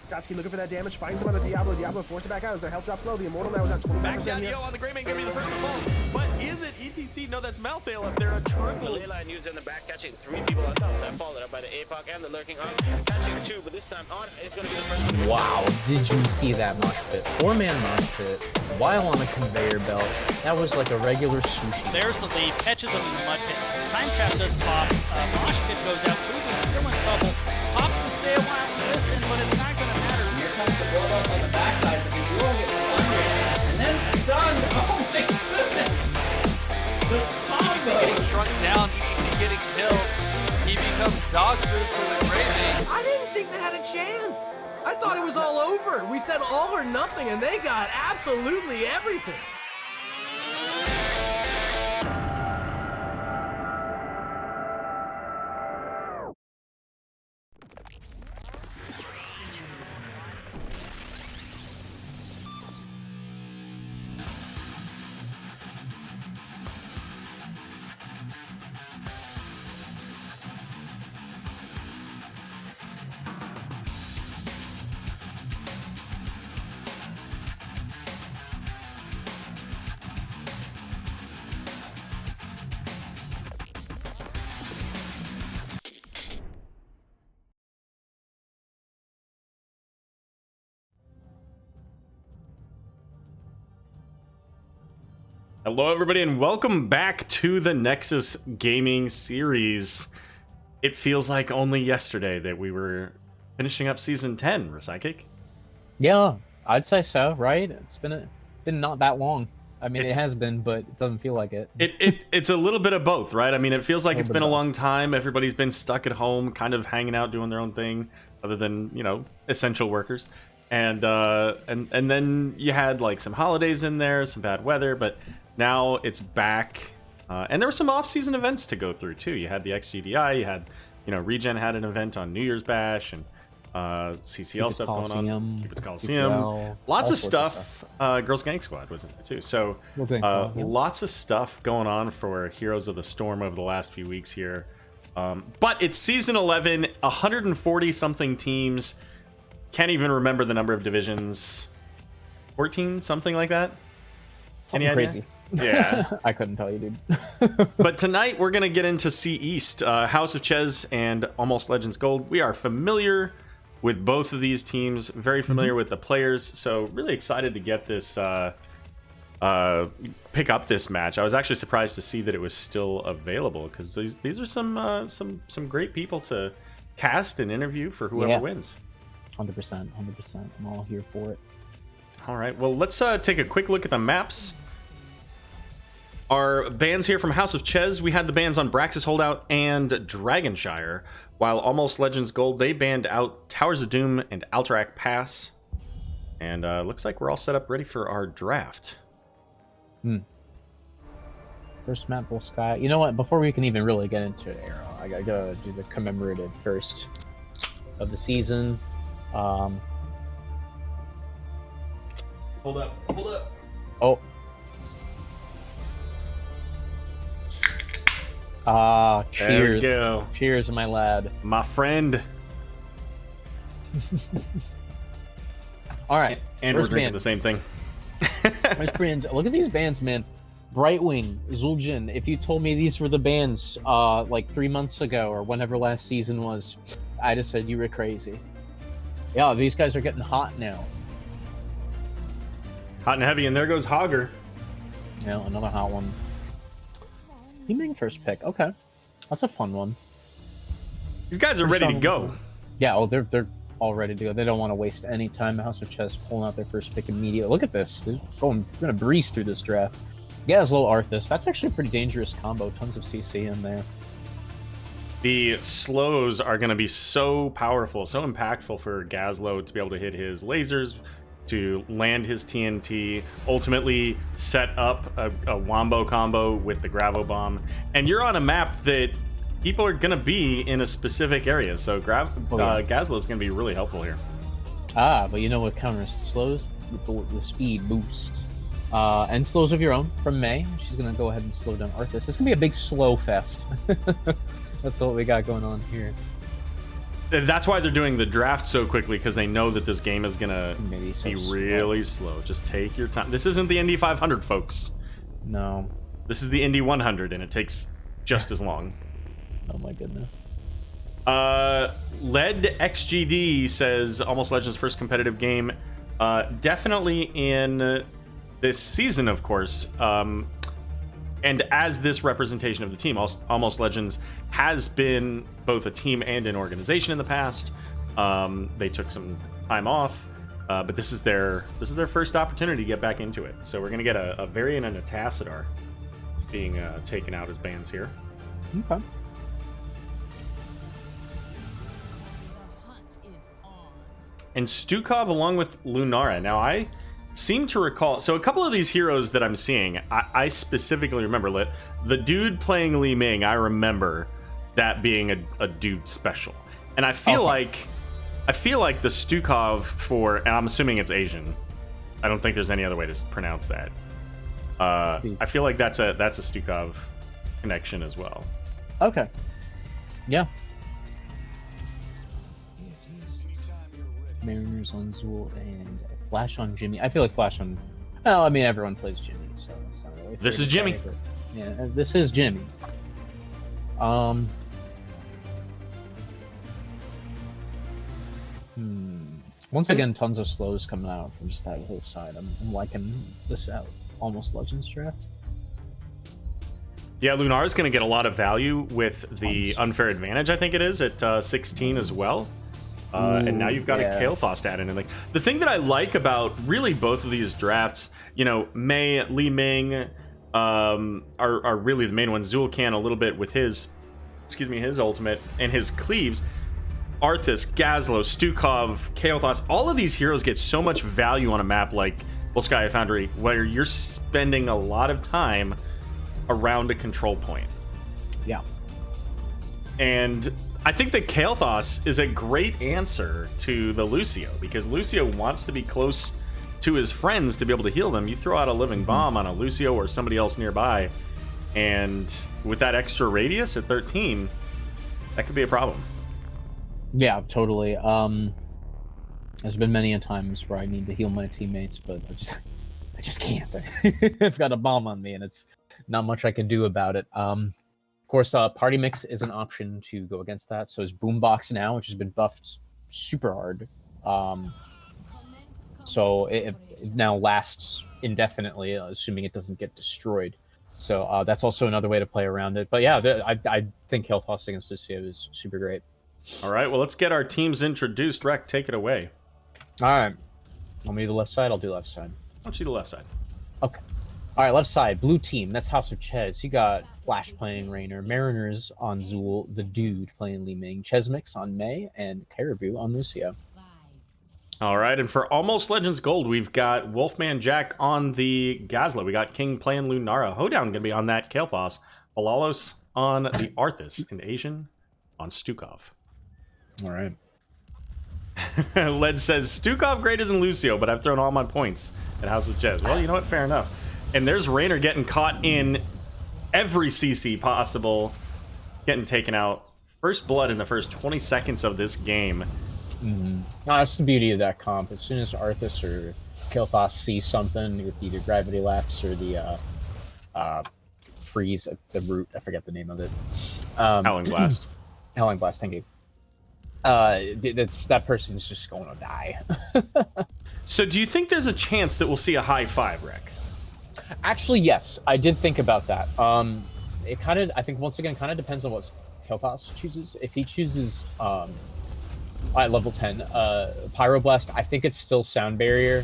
Gotsky looking for that damage, finds him on the Diablo. Diablo forced it back out as their health drops low. The Immortal now is at 25% Back down here. Yo on the Greymane, gonna be the first to fall. But is it ETC? No, that's Malthael up there. A triple. The line used in the back, catching 3 people on top. That followed up by the APOC and the Lurking Hawk. Catching 2, but this time on is going to be the first one. Wow, did you see that mosh pit? 4-man mosh pit while on a conveyor belt. That was like a regular sushi. There's the lead, catches him in the mud pit. Time trap does pop. Mosh pit goes out. Ruben's still in trouble. Pops to stay a while to listen, but it's not going to matter. Here comes the Bulldogs on the backside, but the duo gets under and then stunned. Oh my goodness! The combo! Getting shrunk down, ETC getting killed. He becomes dog food for the Greymane. I didn't think they had a chance. I thought it was all over. We said all or nothing, and they got absolutely everything. Hello, everybody, and welcome back to the Nexus Gaming Series. It feels like only yesterday that we were finishing up Season 10, Psychic. Yeah, I'd say so, right? It's been not that long. I mean, it has been, but it doesn't feel like it. It's a little bit of both, right? I mean, it feels like it's been a long time. Everybody's been stuck at home, kind of hanging out, doing their own thing, other than, you know, essential workers. And then you had like some holidays in there, some bad weather, but now it's back. And there were some off-season events to go through too. You had the XGDI, you had, you know, Regen had an event on New Year's Bash, and CCL stuff going on. Cupid's Coliseum. Lots of stuff. Girls Gang Squad was in there too. So lots of stuff going on for Heroes of the Storm over the last few weeks here. But it's Season 11, 140 something teams. Can't even remember the number of divisions. 14, something like that. Something crazy. Yeah. I couldn't tell you, dude. But tonight we're going to get into C East. House of Chez and Almost Legends Gold. We are familiar with both of these teams, very familiar with the players, so really excited to get this, pick up this match. I was actually surprised to see that it was still available, because these are some great people to cast and interview for whoever wins. 100%. I'm all here for it. All right, well, let's take a quick look at the maps. Our bans here from House of Chez, we had the bans on Braxis Holdout and Dragonshire, while Almost Legends Gold, they banned out Towers of Doom and Alterac Pass. And looks like we're all set up ready for our draft. First map, Bull Sky. You know what? Before we can even really get into Aero, I gotta go do the commemorative first of the season. Hold up. Oh. Cheers. There we go. Cheers, my lad. My friend. All right. And we're drinking the same thing. First bands. Look at these bands, man. Brightwing, Zul'jin. If you told me these were the bands like 3 months ago or whenever last season was, I'd have said you were crazy. Yeah, these guys are getting hot now. Hot and heavy, and there goes Hogger. Yeah, another hot one. Teaming first pick. Okay, that's a fun one. These guys are ready to go. Yeah, oh, they're all ready to go. They don't want to waste any time. House of Chez pulling out their first pick immediately. Look at this. They're gonna breeze through this draft. Gazlowe Arthas. That's actually a pretty dangerous combo. Tons of CC in there. The slows are going to be so powerful, so impactful for Gazlowe to be able to hit his lasers, to land his TNT, ultimately set up a wombo combo with the Gravo Bomb. And you're on a map that people are going to be in a specific area, so Gazlowe is going to be really helpful here. But you know what counters slows? It's the speed boost. And slows of your own from May. She's going to go ahead and slow down Arthas. It's going to be a big slow fest. That's what we got going on here. That's why they're doing the draft so quickly, because they know that this game is gonna Maybe so be really slow. Just take your time. This isn't the Indy 500, folks. No. This is the Indy 100, and it takes just as long. Oh my goodness. Led XGD says Almost Legends' first competitive game. Definitely in this season, of course. And as this representation of the team, Almost Legends has been both a team and an organization in the past. They took some time off, but this is their first opportunity to get back into it. So we're gonna get a Varian and a Tassadar being taken out as bans here. Okay. And Stukov along with Lunara. Now I seem to recall, so a couple of these heroes that I'm seeing, I specifically remember the dude playing Li Ming. I remember that being a dude special, and I feel like the Stukov for, and I'm assuming it's Asian. I don't think there's any other way to pronounce that. I feel like that's a Stukov connection as well. Okay. Yeah. Mariners on Zool and Flash on Jimmy. I feel like Flash on. Well, I mean, everyone plays Jimmy, so it's not really. This is Jimmy. Yeah, this is Jimmy. Once again, tons of slows coming out from just that whole side. I'm liking this out. Almost Legends draft. Yeah, Lunar is going to get a lot of value with the unfair advantage. I think it is at 16 as well. And now you've got a Kael'thas added in. Like, the thing that I like about really both of these drafts, you know, Mei, Li Ming are really the main ones. Zul'Kan a little bit with his ultimate and his cleaves. Arthas, Gazlo, Stukov, Kael'thas, all of these heroes get so much value on a map like Volskaya Foundry, where you're spending a lot of time around a control point. Yeah. And I think that Kael'thas is a great answer to the Lucio, because Lucio wants to be close to his friends to be able to heal them. You throw out a living bomb on a Lucio or somebody else nearby, and with that extra radius at 13, that could be a problem. Yeah, totally. There's been many a times where I need to heal my teammates, but I just can't. I've got a bomb on me, and it's not much I can do about it. Of course, Party Mix is an option to go against that. So is Boombox now, which has been buffed super hard. So it now lasts indefinitely, assuming it doesn't get destroyed. So that's also another way to play around it. But yeah, I think Kael'thas against Lucio is super great. All right, well, let's get our teams introduced. Rek, take it away. All right. Want me to do the left side? I'll do left side. Why don't you do the left side? Okay. All right, left side, blue team. That's House of Chez. You got Flash playing Raynor, Mariners on Zool, the Dude playing Li Ming, Chesmix on Mei, and Caribou on Lucio. All right, and for Almost Legends Gold, we've got Wolfman Jack on the Gazla. We got King playing Lunara. Hoedown going to be on that Kael'thas. Balalos on the Arthas, and Asian on Stukov. All right. Led says, Stukov greater than Lucio, but I've thrown all my points at House of Chez. Well, you know what? Fair enough. And there's Raynor getting caught in every CC possible, getting taken out. First blood in the first 20 seconds of this game. Mm-hmm. No, that's the beauty of that comp. As soon as Arthas or Kael'thas sees something with either Gravity Lapse or the freeze, the root, I forget the name of it. Howling Blast. Howling Blast, thank you. That person's just going to die. So do you think there's a chance that we'll see a high five, Rek? Actually, yes. I did think about that. It kind of, I think, once again, kind of depends on what Kael'thas chooses. If he chooses at level 10 Pyroblast, I think it's still Sound Barrier,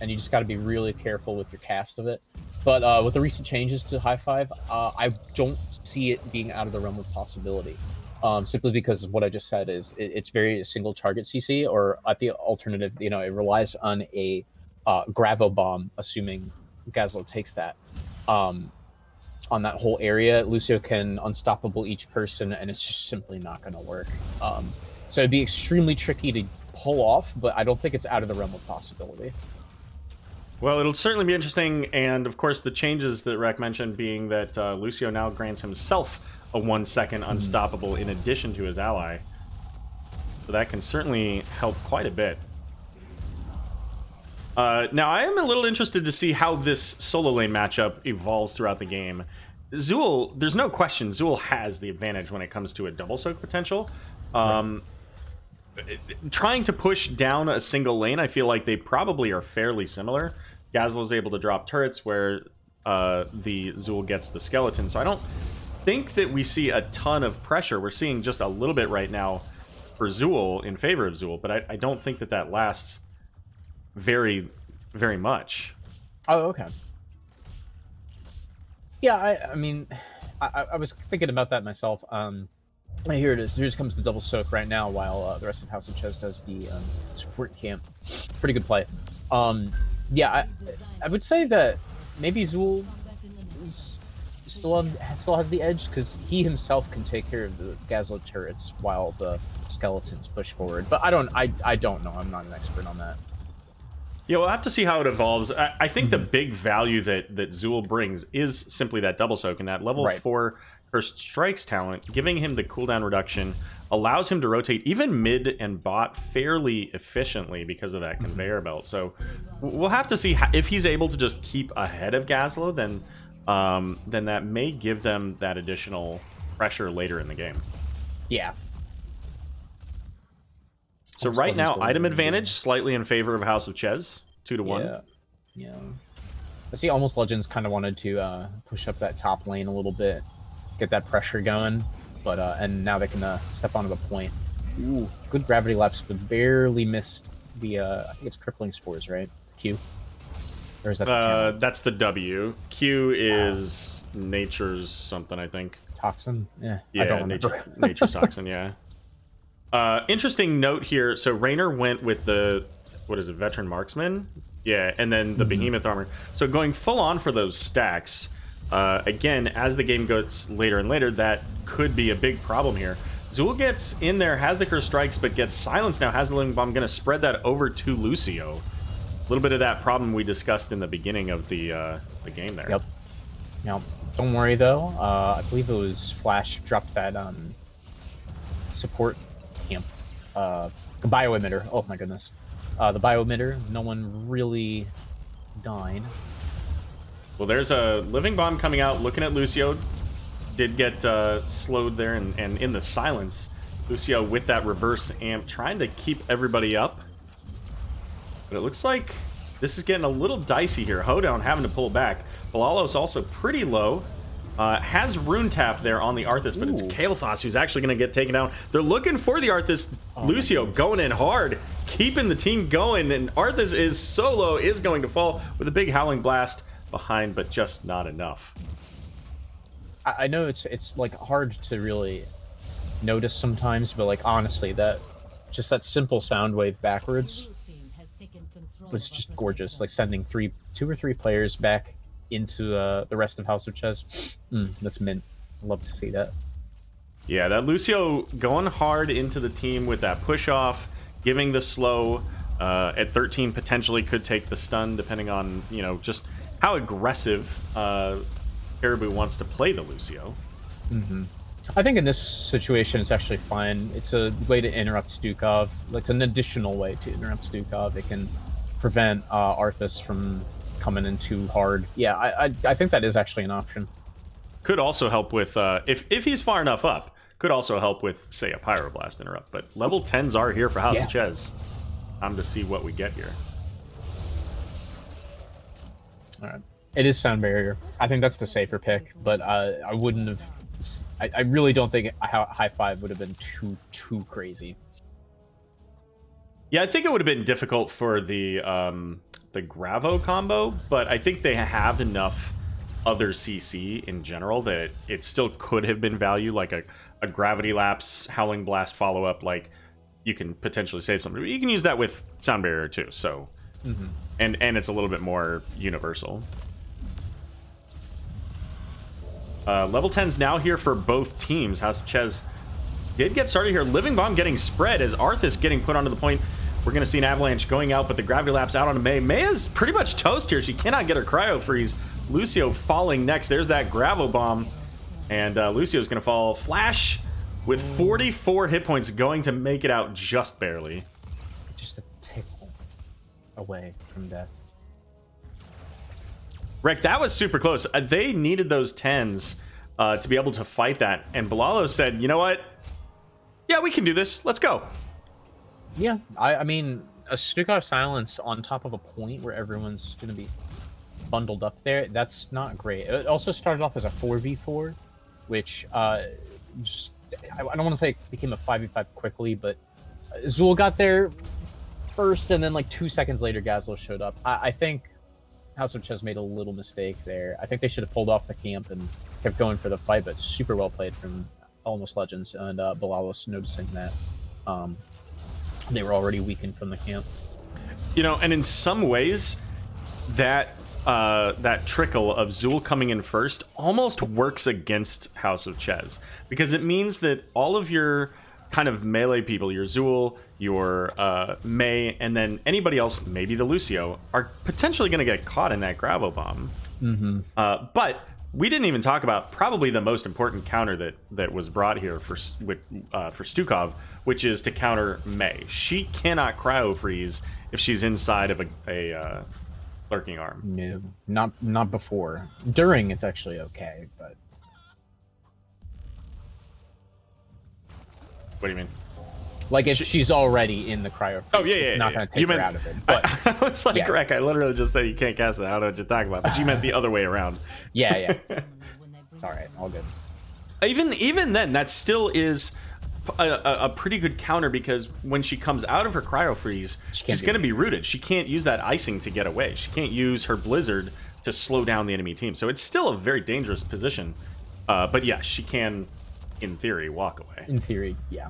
and you just got to be really careful with your cast of it. But with the recent changes to High Five, I don't see it being out of the realm of possibility. Simply because of what I just said is it's very single target CC, or at the alternative, you know, it relies on a Gravo Bomb, assuming Gazlo takes that. On that whole area, Lucio can unstoppable each person, and it's just simply not going to work. So it'd be extremely tricky to pull off, but I don't think it's out of the realm of possibility. Well, it'll certainly be interesting, and of course the changes that Rek mentioned being that Lucio now grants himself a 1 second unstoppable in addition to his ally. So that can certainly help quite a bit. Now, I am a little interested to see how this solo lane matchup evolves throughout the game. Zool, there's no question, Zool has the advantage when it comes to a double soak potential. Trying to push down a single lane, I feel like they probably are fairly similar. Gazlo's able to drop turrets where the Zool gets the skeleton, so I don't think that we see a ton of pressure. We're seeing just a little bit right now for Zool, in favor of Zool, but I don't think that that lasts very, very much. Oh, okay. Yeah, I mean, I was thinking about that myself. Here it is. Here comes the double soak right now, while the rest of House of Chez does the support camp. Pretty good play. Yeah, I would say that maybe Zool is still has the edge, because he himself can take care of the Gazlo turrets while the skeletons push forward. But I don't know. I'm not an expert on that. Yeah, we'll have to see how it evolves. I think the big value that Zool brings is simply that double soak, and that level 4 Cursed Strikes talent, giving him the cooldown reduction, allows him to rotate even mid and bot fairly efficiently because of that conveyor belt. So we'll have to see if he's able to just keep ahead of Gazlo, then that may give them that additional pressure later in the game. Yeah. So right now, item advantage slightly in favor of House of Chez, 2-1. Yeah. I see Almost Legends kind of wanted to push up that top lane a little bit, get that pressure going, but and now they can step onto the point. Ooh, good gravity lapse, but barely missed the I think it's Crippling Spores, right? Q. Or is that the that's the W. Q is Nature's something, I think. Toxin? Yeah, I don't remember. Nature's Toxin, yeah. Interesting note here. So Raynor went with the, what is it, Veteran Marksman? Yeah, and then the Behemoth armor. So going full on for those stacks. Again, as the game goes later and later, that could be a big problem here. Zool gets in there, has the Curse Strikes, but gets silenced now, has the Living Bomb, going to spread that over to Lucio. A little bit of that problem we discussed in the beginning of the game there. Yep. Now, don't worry though. I believe it was Flash dropped that support camp, the bio-emitter. Oh my goodness, the bio-emitter. No one really died. Well, there's a Living Bomb coming out, looking at Lucio. Did get slowed there, and in the silence, Lucio with that reverse amp, trying to keep everybody up. But it looks like this is getting a little dicey here. Hoedown having to pull back. Balalos also pretty low. Has Rune Tap there on the Arthas, but it's Kael'thas who's actually going to get taken down. They're looking for the Arthas. Lucio going in hard, keeping the team going, and Arthas is solo, is going to fall with a big Howling Blast behind, but just not enough. I know it's like hard to really notice sometimes, but like honestly, that simple sound wave backwards was just gorgeous. Like sending 2 or 3 players back into the rest of House of Chez. That's mint. I'd love to see that. Yeah, that Lucio going hard into the team with that push off, giving the slow at 13 potentially could take the stun depending on, you know, just how aggressive Caribou wants to play the Lucio. I think in this situation it's actually fine. It's a way to interrupt Stukov. Like, it's an additional way to interrupt Stukov. It can prevent Arthas from coming in too hard. Yeah, I think that is actually an option. Could also help with, if he's far enough up, could also help with, say, a Pyroblast interrupt. But level 10s are here for House of Chez. Time to see what we get here. All right. It is Sound Barrier. I think that's the safer pick, but I wouldn't have... I really don't think High Five would have been too crazy. Yeah, I think it would have been difficult for the Gravo combo, but I think they have enough other CC in general that it still could have been value, like a Gravity Lapse, Howling Blast follow-up, like you can potentially save something. You can use that with Sound Barrier too, so... And it's a little bit more universal. Level 10's now here for both teams. House of Chez did get started here. Living Bomb getting spread as Arthas getting put onto the point. We're going to see an Avalanche going out, but the Gravity Lapse out onto Mei. Mei's pretty much toast here. She cannot get her Cryo Freeze. Lucio falling next. There's that Gravo Bomb. And Lucio's going to fall. Flash with 44 hit points, going to make it out just barely. Just a tickle away from death. Rick, that was super close. They needed those 10s to be able to fight that. And Balalo said, you know what? Yeah, we can do this. Let's go. Yeah, I mean, a Stukov silence on top of a point where everyone's going to be bundled up there, that's not great. It also started off as a 4v4, which I don't want to say it became a 5v5 quickly, but Zool got there first, and then like 2 seconds later, Gazlo showed up. I think House of Chez made a little mistake there. I think they should have pulled off the camp and kept going for the fight, but super well played from Almost Legends, and Balalos noticing that. They were already weakened from the camp. You know, and in some ways, that trickle of Zool coming in first almost works against House of Chez, because it means that all of your kind of melee people, your Zool, your Mei, and then anybody else, maybe the Lucio, are potentially going to get caught in that Gravo Bomb. But we didn't even talk about probably the most important counter that was brought here for Stukov, which is to counter Mei. She cannot cryo freeze if she's inside of a lurking arm. No, not before. During, it's actually okay, but What do you mean? like if she's already in the cryo freeze, Oh, yeah, it's not going to take You her meant- out of it. But I was like, yeah. Rick, I literally just said you can't cast it. I don't know what you're talking about. But you meant the other way around. yeah, it's all right, all good. Even then, that still is a pretty good counter, because when she comes out of her cryo freeze, she's going to be rooted. She can't use that icing to get away. She can't use her blizzard to slow down the enemy team. So it's still a very dangerous position. But yeah, she can, in theory, walk away. In theory, yeah.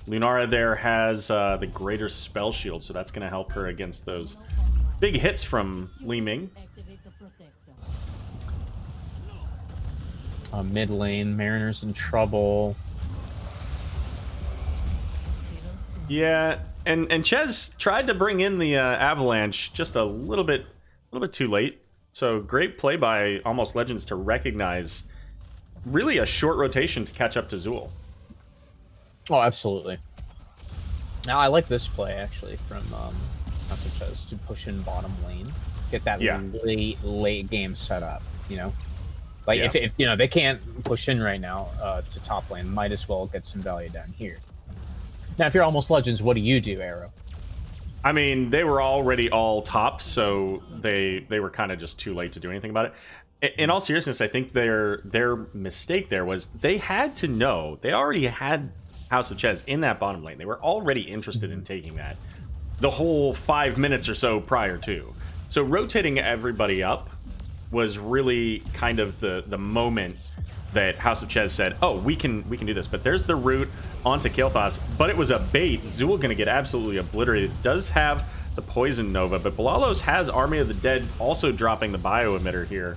Lunara there has the greater spell shield, so that's going to help her against those big hits from Li Ming. Mid lane, Mariner's in trouble. Yeah, and Chez tried to bring in the Avalanche just a little bit too late. So great play by Almost Legends to recognize really a short rotation to catch up to Zool. Oh, absolutely. Now I like this play actually from House of Chez to push in bottom lane, get that late game set up. You know, like if you know they can't push in right now to top lane, might as well get some value down here. Now, if you're Almost Legends, what do, Aero? I mean, they were already all top, so they were kind of just too late to do anything about it. In all seriousness, I think their mistake there was they had to know. They already had House of Chez in that bottom lane. They were already interested in taking that the whole 5 minutes or so prior to. So rotating everybody up was really kind of the moment that House of Chez said, oh, we can do this. But there's the route onto Kael'thas, but it was a bait. Zool gonna get absolutely obliterated. Does have the Poison Nova, but Balalos has Army of the Dead also dropping the bio emitter here.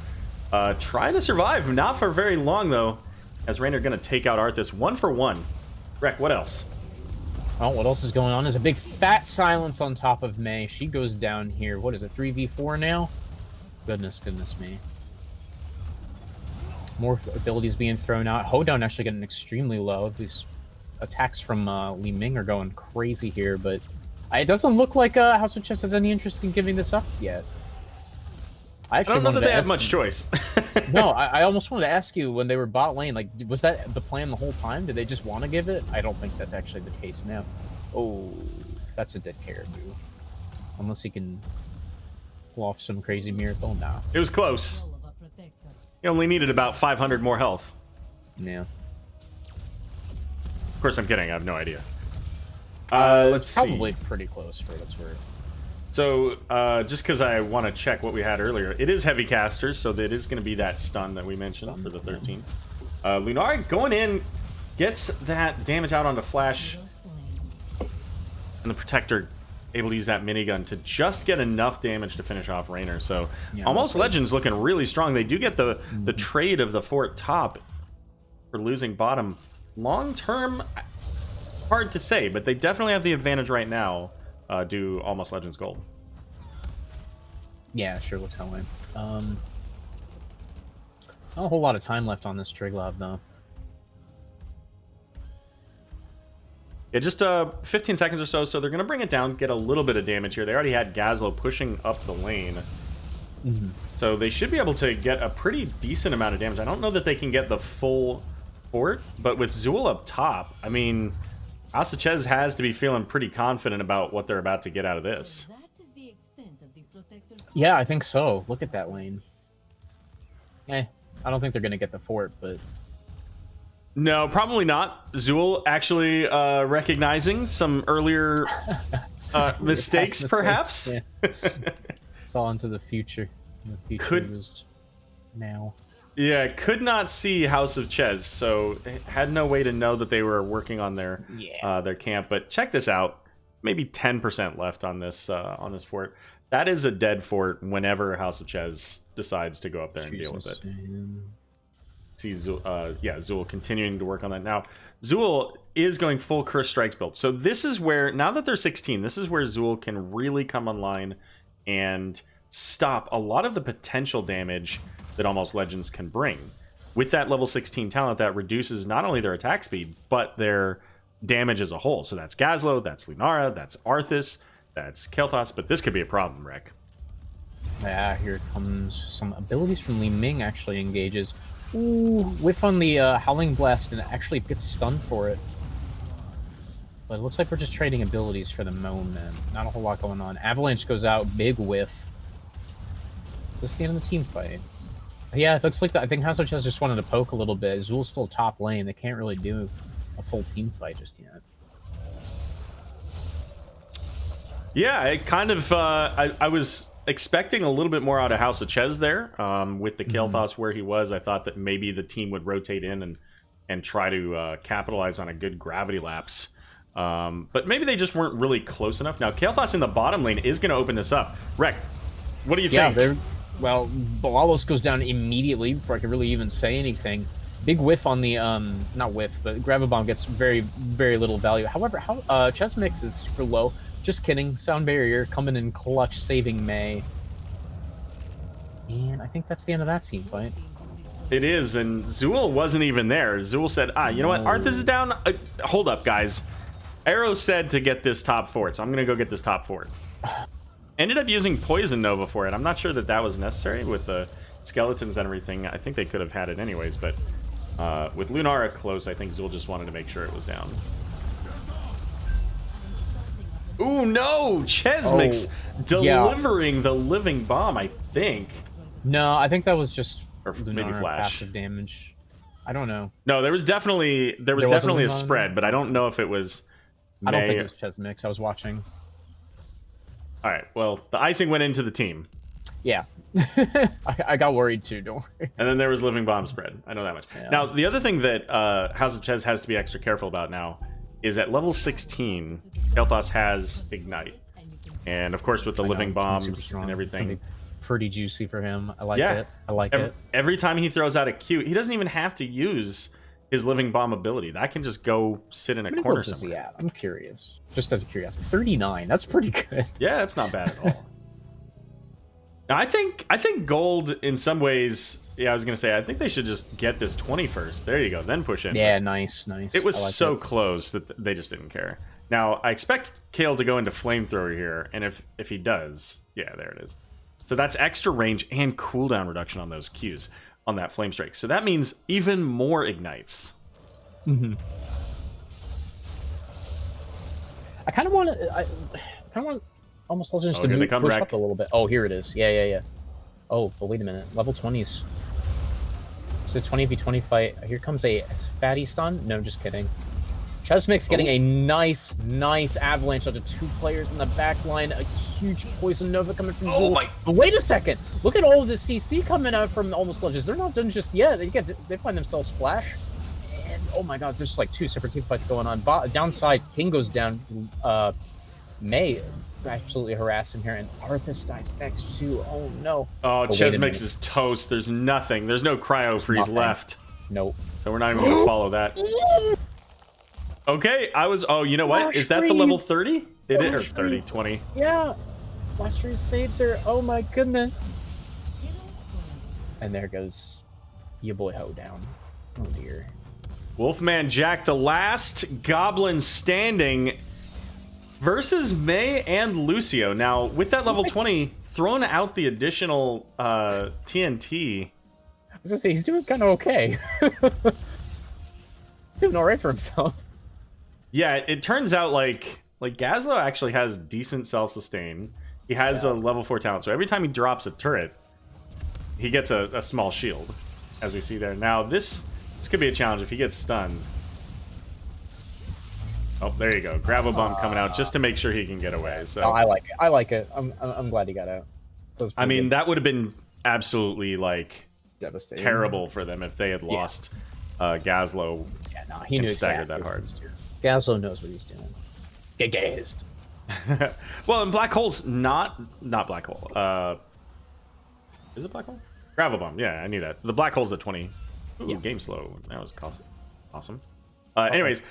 Trying to survive, not for very long though, as Raynor gonna take out Arthas 1 for 1. Rek, what else? Oh, what else is going on? There's a big fat silence on top of Mei. She goes down here. What is it, 3v4 now? Goodness me. More abilities being thrown out. Hoedown actually getting extremely low. These attacks from Li Ming are going crazy here, but it doesn't look like House of Chez has any interest in giving this up yet. I don't know that they have much choice. No, I almost wanted to ask you when they were bot lane, like, was that the plan the whole time? Did they just want to give it? I don't think that's actually the case now. Oh, that's a dead caribou. Unless he can pull off some crazy miracle. Nah. It was close. He only needed about 500 more health. Yeah. Of course, I'm kidding. I have no idea. Let's see. Probably pretty close for what it's worth. So, just because I want to check what we had earlier, it is heavy casters, so it is going to be that stun that we mentioned for the 13. Lunari going in, gets that damage out onto Flash, and the Protector able to use that minigun to just get enough damage to finish off Raynor. So, Almost Legends looking really strong. They do get the trade of the fort top for losing bottom. Long term, hard to say, but they definitely have the advantage right now. Do Almost Legends gold. Yeah, sure looks that way. Not a whole lot of time left on this Triglav, though. Yeah, just 15 seconds or so, so they're going to bring it down, get a little bit of damage here. They already had Gazlo pushing up the lane. So they should be able to get a pretty decent amount of damage. I don't know that they can get the full fort, but with Zool up top, I mean, House of Chez has to be feeling pretty confident about what they're about to get out of this. Yeah, I think so. Look at that lane. I don't think they're going to get the fort, but... No, probably not. Zool actually recognizing some earlier mistakes, perhaps. Yeah. It's all into the future. The future is now. Yeah, could not see House of Chez, so had no way to know that they were working on their camp. But check this out. Maybe 10% left on this fort. That is a dead fort whenever House of Chez decides to go up there and deal with it. See Zool continuing to work on that. Now, Zool is going full Curse Strikes build. So this is where, now that they're 16, this is where Zool can really come online and stop a lot of the potential damage that Almost Legends can bring. With that level 16 talent, that reduces not only their attack speed, but their damage as a whole. So that's Gazlo, that's Lunara, that's Arthas, that's Kael'thas, but this could be a problem, Rick. Yeah, here comes some abilities from Li Ming actually engages. Ooh, whiff on the Howling Blast and actually gets stunned for it. But it looks like we're just trading abilities for the moment. Not a whole lot going on. Avalanche goes out, big whiff. Is this the end of the team fight? Yeah, it looks like I think House of Chez just wanted to poke a little bit. Zool's still top lane. They can't really do a full team fight just yet. Yeah, it kind of... I was expecting a little bit more out of House of Chez there. With the Kael'thas where he was, I thought that maybe the team would rotate in and try to capitalize on a good gravity lapse. But maybe they just weren't really close enough. Now, Kael'thas in the bottom lane is going to open this up. Rek, what do you think? Well, Balalos goes down immediately before I could really even say anything. Big whiff on the, not whiff, but Gravibomb gets very, very little value. However, Chess Mix is super low. Just kidding. Sound Barrier coming in clutch, saving Mei. And I think that's the end of that team fight. It is, and Zool wasn't even there. Zool said, you know what? Arthas is down. Hold up, guys. Aero said to get this top fort, so I'm going to go get this top fort. Ended up using Poison Nova for it. I'm not sure that that was necessary with the skeletons and everything. I think they could have had it anyways, but with Lunara close, I think Zool just wanted to make sure it was down. Ooh, no! Chesmix delivering the living bomb, I think. No, I think that was just maybe Flash passive damage. I don't know. No, there was definitely a spread, but I don't know if it was I don't think it was Chesmix. I was watching. All right, well, the icing went into the team. Yeah. I got worried too, don't worry. And then there was living bomb spread. I know that much. Yeah. Now, the other thing that House of Chez has to be extra careful about now is at level 16, Kael'thas has Ignite. And of course, with the living bombs and everything. Pretty juicy for him. I like it. I like it. Every time he throws out a Q, he doesn't even have to use his living bomb ability. That can just go sit in a corner somewhere. Yeah, I'm curious. Just out of curiosity. 39. That's pretty good. Yeah, that's not bad at all. Now, I think gold in some ways. Yeah, I was gonna say I think they should just get this 20 first. There you go, then push in. Yeah, nice. It was so close that they just didn't care. Now I expect Kale to go into flamethrower here, and if he does, yeah, there it is. So that's extra range and cooldown reduction on those Qs on that flame strike. So that means even more ignites. I kind of want Almost Legends to push up a little bit. Oh, here it is. Yeah. Oh, but wait a minute. Level 20s. It's a 20v20 fight. Here comes a fatty stun. No, just kidding. Chesmix getting a nice avalanche onto 2 players in the back line. A huge Poison Nova coming from Zool. But wait a second. Look at all of this CC coming out from Almost Legends. They're not done just yet. They find themselves Flash. And oh my god, there's like 2 separate team fights going on. Downside, King goes down. Mei absolutely harassing here, and Arthas dies next to. Oh no. Oh, Chesmix is toast. There's nothing. There's no cryo freeze left. Nope. So we're not even going to follow that. Okay, oh, you know what? Flash is that freeze. The level 30? It is, or 30, freeze. 20. Yeah. Flash freeze saves her. Oh my goodness. And there goes your boy Ho down. Oh dear. Wolfman Jack, the last goblin standing versus May and Lucio. Now, with that level 20, thrown out the additional TNT. I was gonna say, he's doing kind of okay. He's doing alright for himself. Yeah, it turns out like Gazlo actually has decent self-sustain. He has a level 4 talent, so every time he drops a turret, he gets a small shield, as we see there. Now, this could be a challenge if he gets stunned. Oh, there you go. Gravel Bump coming out just to make sure he can get away. So I like it. I like it. I'm glad he got out. I mean, that would have been absolutely like devastating, terrible for them if they had lost Gazlo. Yeah, no, he knew staggered exactly that hard. Gazlo knows what he's doing. Get gazed. Well, and Black Hole's not Black Hole. Is it Black Hole? Gravel Bomb. Yeah, I knew that. The Black Hole's the 20. Ooh, game slow. That was awesome. Anyways,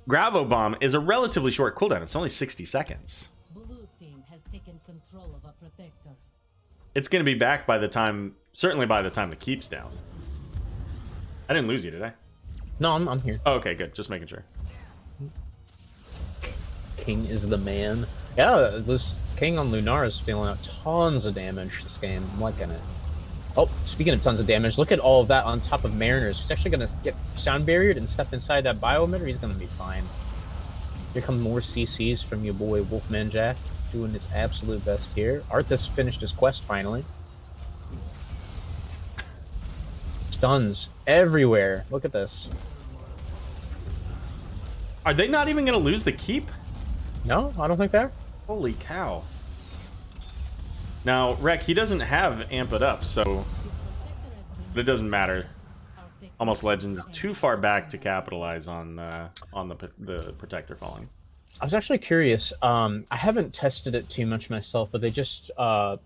Gravel Bomb is a relatively short cooldown. It's only 60 seconds. Blue team has taken control of a protector. It's going to be back by the time, certainly by the time the keep's down. I didn't lose you, did I? No, I'm here. Oh, okay, good. Just making sure. King is the man. Yeah, this King on Lunar is feeling out tons of damage this game. I'm liking it. Oh, speaking of tons of damage, look at all of that on top of Mariners. He's actually going to get sound barriered and step inside that bio-emitter. He's going to be fine. Here come more CCs from your boy Wolfman Jack, doing his absolute best here. Arthas finished his quest finally. Stuns everywhere. Look at this. Are they not even going to lose the keep? No, I don't think they are. Holy cow. Now, Rek, he doesn't have Amp It Up, so... But it doesn't matter. Almost Legends is too far back to capitalize on the Protector falling. I was actually curious. I haven't tested it too much myself, but they just... I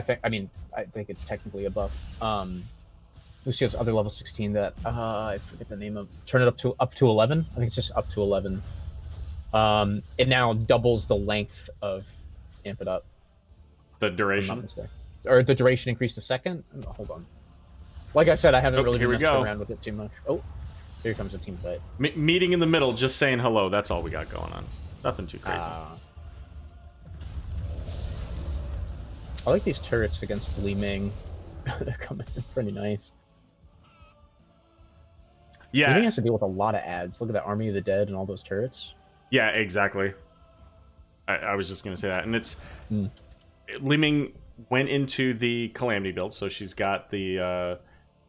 think it's technically a buff. Lucio's other level 16 that... I forget the name of... Turn it up to 11? I think it's just up to 11. It now doubles the length of Amp It Up. The duration? Or the duration increased a second? Oh, hold on. Like I said, I haven't really been messing around with it too much. Oh, here comes a team fight. Meeting in the middle, just saying hello. That's all we got going on. Nothing too crazy. I like these turrets against Li Ming. They're coming in pretty nice. Yeah. Li Ming has to deal with a lot of ads. Look at that Army of the Dead and all those turrets. Yeah, exactly. I was just going to say that. And it's... Li Ming went into the Calamity build, so she's got the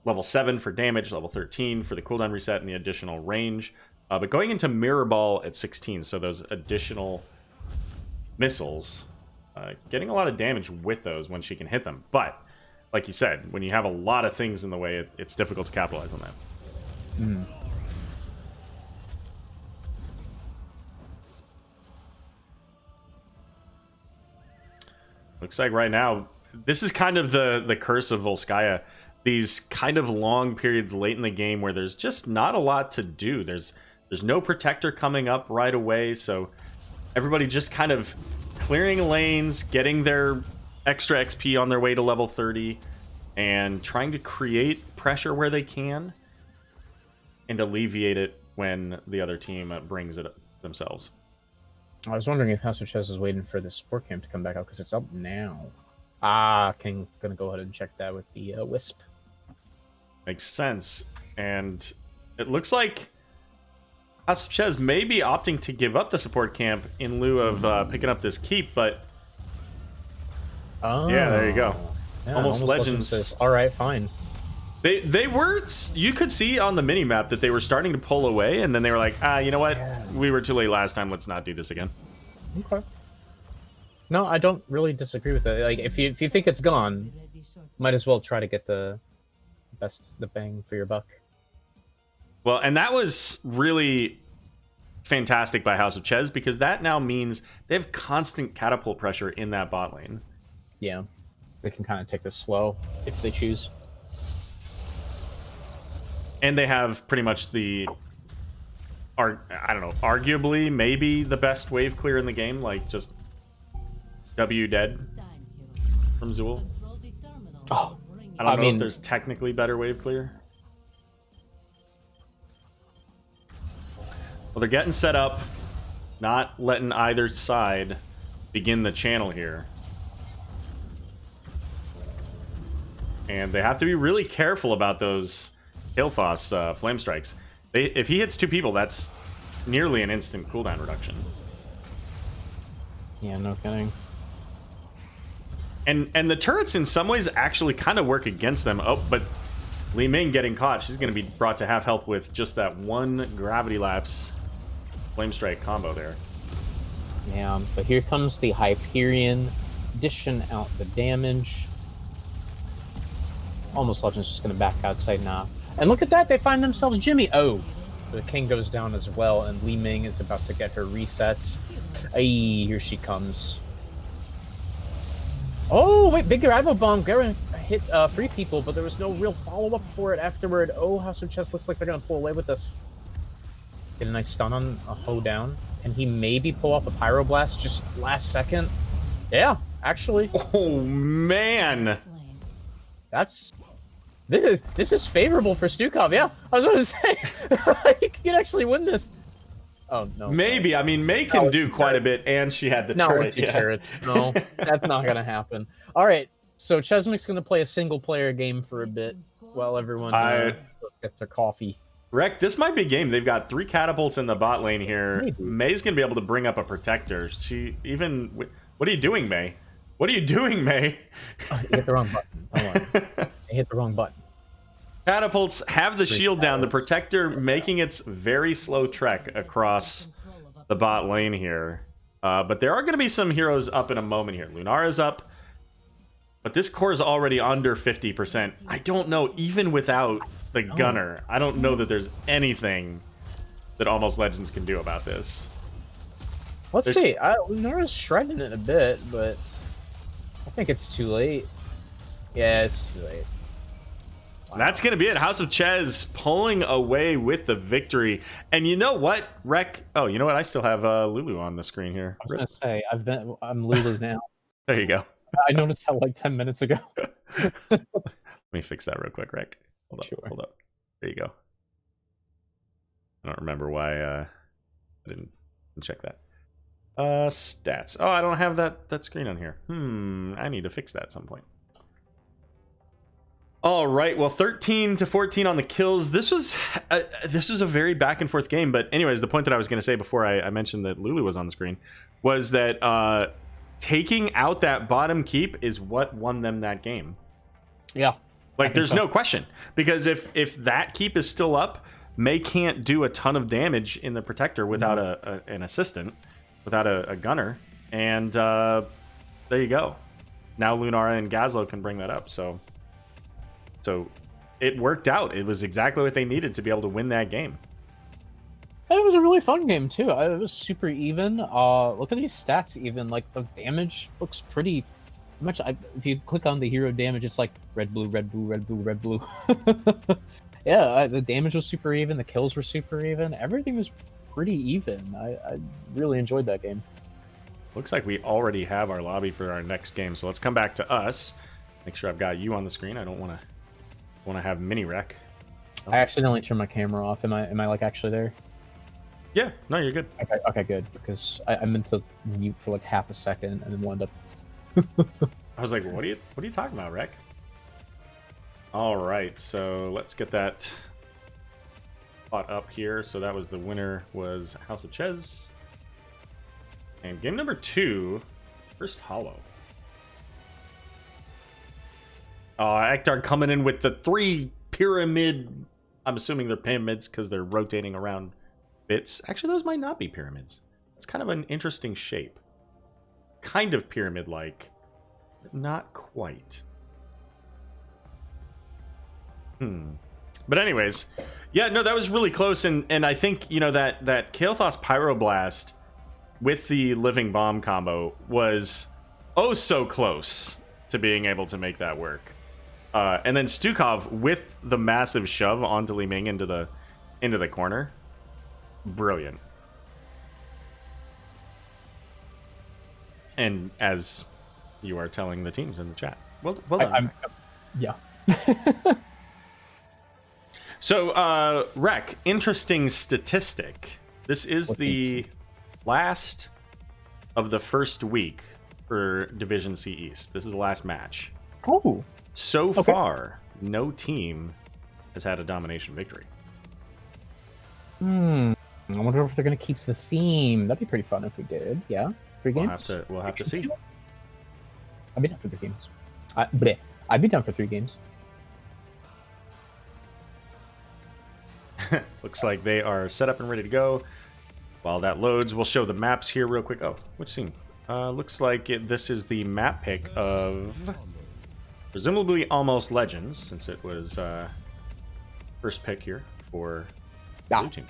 level 7 for damage, level 13 for the cooldown reset, and the additional range. But going into Mirror Ball at 16, so those additional missiles, getting a lot of damage with those when she can hit them. But, like you said, when you have a lot of things in the way, it's difficult to capitalize on that. Looks like right now, this is kind of the curse of Volskaya. These kind of long periods late in the game where there's just not a lot to do. There's no protector coming up right away, so everybody just kind of clearing lanes, getting their extra XP on their way to level 30, and trying to create pressure where they can and alleviate it when the other team brings it themselves. I was wondering if House of Chez is waiting for the support camp to come back out, because it's up now. King gonna go ahead and check that with the Wisp. Makes sense. And it looks like House of Chez may be opting to give up the support camp in lieu of picking up this keep, but... Oh. Yeah, there you go. Yeah, Almost Legends. Says, all right, fine. They were... You could see on the minimap that they were starting to pull away, and then they were like, you know what? Yeah. We were too late last time. Let's not do this again. Okay. No, I don't really disagree with it. Like, if you think it's gone, might as well try to get the bang for your buck. Well, and that was really fantastic by House of Chez, because that now means they have constant catapult pressure in that bot lane. Yeah. They can kind of take this slow if they choose. And they have pretty much the, I don't know, arguably maybe the best wave clear in the game, like just W dead from Zool. Oh, I don't know if there's technically better wave clear. Well, they're getting set up, not letting either side begin the channel here. And they have to be really careful about those Hilthos flame strikes. If he hits 2 people, that's nearly an instant cooldown reduction. Yeah, no kidding. And the turrets in some ways actually kind of work against them. Oh, but Li Ming getting caught. She's going to be brought to half health with just that one gravity lapse flame strike combo there. Yeah, but here comes the Hyperion, dishing out the damage. Almost Legend's just going to back outside now. And look at that, they find themselves Jimmy. Oh, the king goes down as well, and Li Ming is about to get her resets. Ay, here she comes. Oh, wait, big Aero bomb. Garen hit 3 people, but there was no real follow-up for it afterward. Oh, House of Chess looks like they're going to pull away with this. Get a nice stun on a hoedown. Can he maybe pull off a Pyroblast just last second? Yeah, actually. Oh, man. That's... This is favorable for Stukov, yeah. I was going to say, he can actually win this. Oh, no. Maybe. I mean, May can do quite a bit, and she had the turret. Turrets. No, that's not going to happen. All right, so Chesmick's going to play a single-player game for a bit while everyone gets their coffee. Rek, this might be a game. They've got 3 catapults in the bot lane here. Maybe. May's going to be able to bring up a protector. She even... What are you doing, May? What are you doing, May? Oh, you hit the wrong button. Don't worry. I hit the wrong button. Catapults have the shield down. The protector making its very slow trek across the bot lane here. But there are going to be some heroes up in a moment here. Lunara's up. But this core is already under 50%. I don't know, even without the gunner, I don't know that there's anything that Almost Legends can do about this. Let's see. Lunara's shredding it a bit, but I think it's too late. Yeah, it's too late. Wow. That's going to be it. House of Chez pulling away with the victory. And you know what, Rek? Oh, you know what? I still have Lulu on the screen here. I was going to say, I'm Lulu now. There you go. I noticed that like 10 minutes ago. Let me fix that real quick, Rek. Hold up. Sure. Hold up. There you go. I don't remember why I didn't check that. Stats. Oh, I don't have that screen on here. I need to fix that at some point. All right, well, 13-14 on the kills. This was a very back and forth game. But anyways, the point that I was going to say before I mentioned that Lulu was on the screen was that taking out that bottom keep is what won them that game. Yeah, like there's no question, because if that keep is still up, May can't do a ton of damage in the protector without an assistant, without a gunner, and there you go. Now Lunara and Gazlo can bring that up. So it worked out. It was exactly what they needed to be able to win that game. And it was a really fun game too. It was super even. Look at these stats. Even like the damage looks pretty much. If you click on the hero damage, it's like red, blue, red, blue, red, blue, red, blue. Yeah, the damage was super even. The kills were super even. Everything was pretty even. I really enjoyed that game. Looks like we already have our lobby for our next game. So let's come back to us. Make sure I've got you on the screen. I don't want to have mini wreck. I accidentally turned my camera off. Am I like actually there? Yeah, no, you're good. Okay, good. Because I meant to mute for like half a second and then wound up. I was like, what are you talking about, Rek? All right, so let's get that spot up here. So that was the winner was House of Chez. And game number 2, first hollow. Ektar coming in with the 3 pyramid. I'm assuming they're pyramids because they're rotating around bits. Actually, those might not be pyramids. It's kind of an interesting shape. Kind of pyramid-like, but not quite. But anyways, yeah, no, that was really close. And I think, you know, that Kael'thas Pyroblast with the Living Bomb combo was oh so close to being able to make that work. And then Stukov with the massive shove onto Li Ming into the corner. Brilliant. And as you are telling the teams in the chat. Well done. Yeah. So, Rek, interesting statistic. This is What's the last of the first week for Division C East. This is the last match. Oh. So far, no team has had a domination victory. I wonder if they're gonna keep the theme. That'd be pretty fun if we did. Yeah, 3 games. We'll have to see. I'd be down for 3 games. I'd be down for 3 games. Looks like they are set up and ready to go. While that loads, we'll show the maps here real quick. Oh, which scene? Looks like this is the map pick of presumably Almost Legends, since it was first pick here for blue team.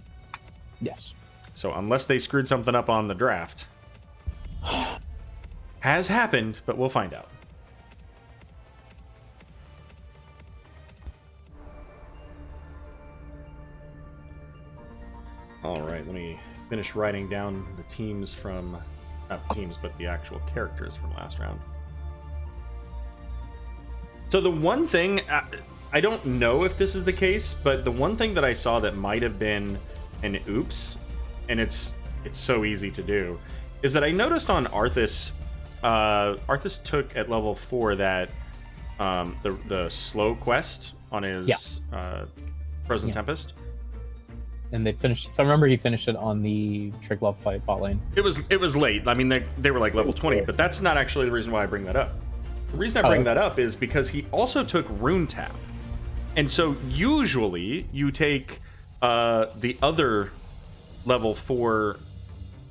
Yes. So unless they screwed something up on the draft, has happened, but we'll find out. All right, let me finish writing down the teams from, not the teams, but the actual characters from last round. So the one thing, I don't know if this is the case, but the one thing that I saw that might have been an oops, and it's so easy to do, is that I noticed on Arthas, Arthas took at level 4 that the slow quest on his Frozen Tempest. And they finished. If I remember, he finished it on the Triglav fight bot lane. It was late. I mean, they were like level 20, but that's not actually the reason why I bring that up. The reason I bring that up is because he also took Rune Tap, and so usually you take the other level 4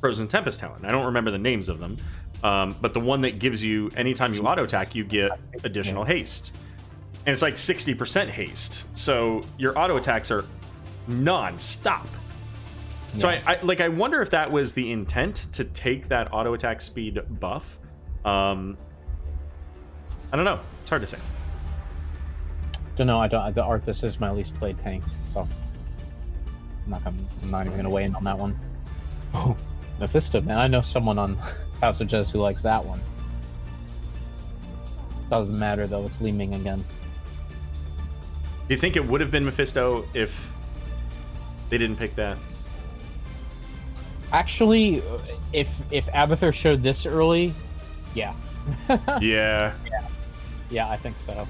Frozen Tempest talent. I don't remember the names of them, but the one that gives you anytime you auto attack, you get additional haste, and it's like 60% haste. So your auto attacks are non-stop. So I wonder if that was the intent, to take that auto attack speed buff. I don't know. It's hard to say. Don't know. The Arthas is my least played tank, so I'm not even gonna weigh in on that one. Oh, Mephisto, man! I know someone on House of Chez who likes that one. Doesn't matter though. It's Li Ming again. Do you think it would have been Mephisto if they didn't pick that? Actually, if Abathur showed this early, yeah. Yeah, I think so.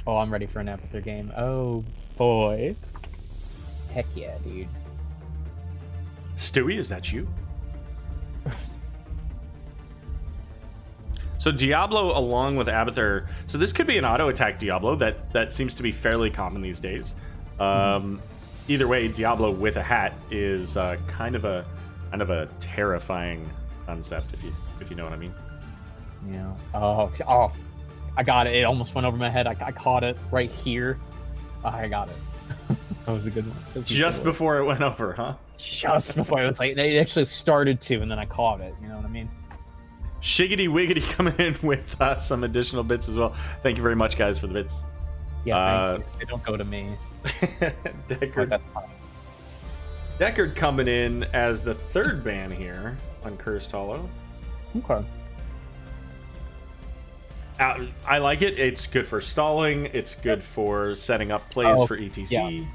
Oh, I'm ready for an Abathur game. Oh boy. Heck yeah, dude. Stewie, is that you? So Diablo along with Abathur. So this could be an auto attack Diablo that seems to be fairly common these days. Either way, Diablo with a hat is kind of a terrifying concept, if you know what I mean. Yeah. Oh, I got it. It almost went over my head. I caught it right here. I got it. That was a good one. Just before it went over, huh? Just before. It was like, they actually started to, and then I caught it. You know what I mean? Shiggity Wiggity coming in with some additional bits as well. Thank you very much, guys, for the bits. Yeah, thank you. They don't go to me. Deckard. That's fine. Deckard coming in as the 3rd ban here on Cursed Hollow. Okay. I like it. It's good for stalling. It's good for setting up plays for ETC. Yeah.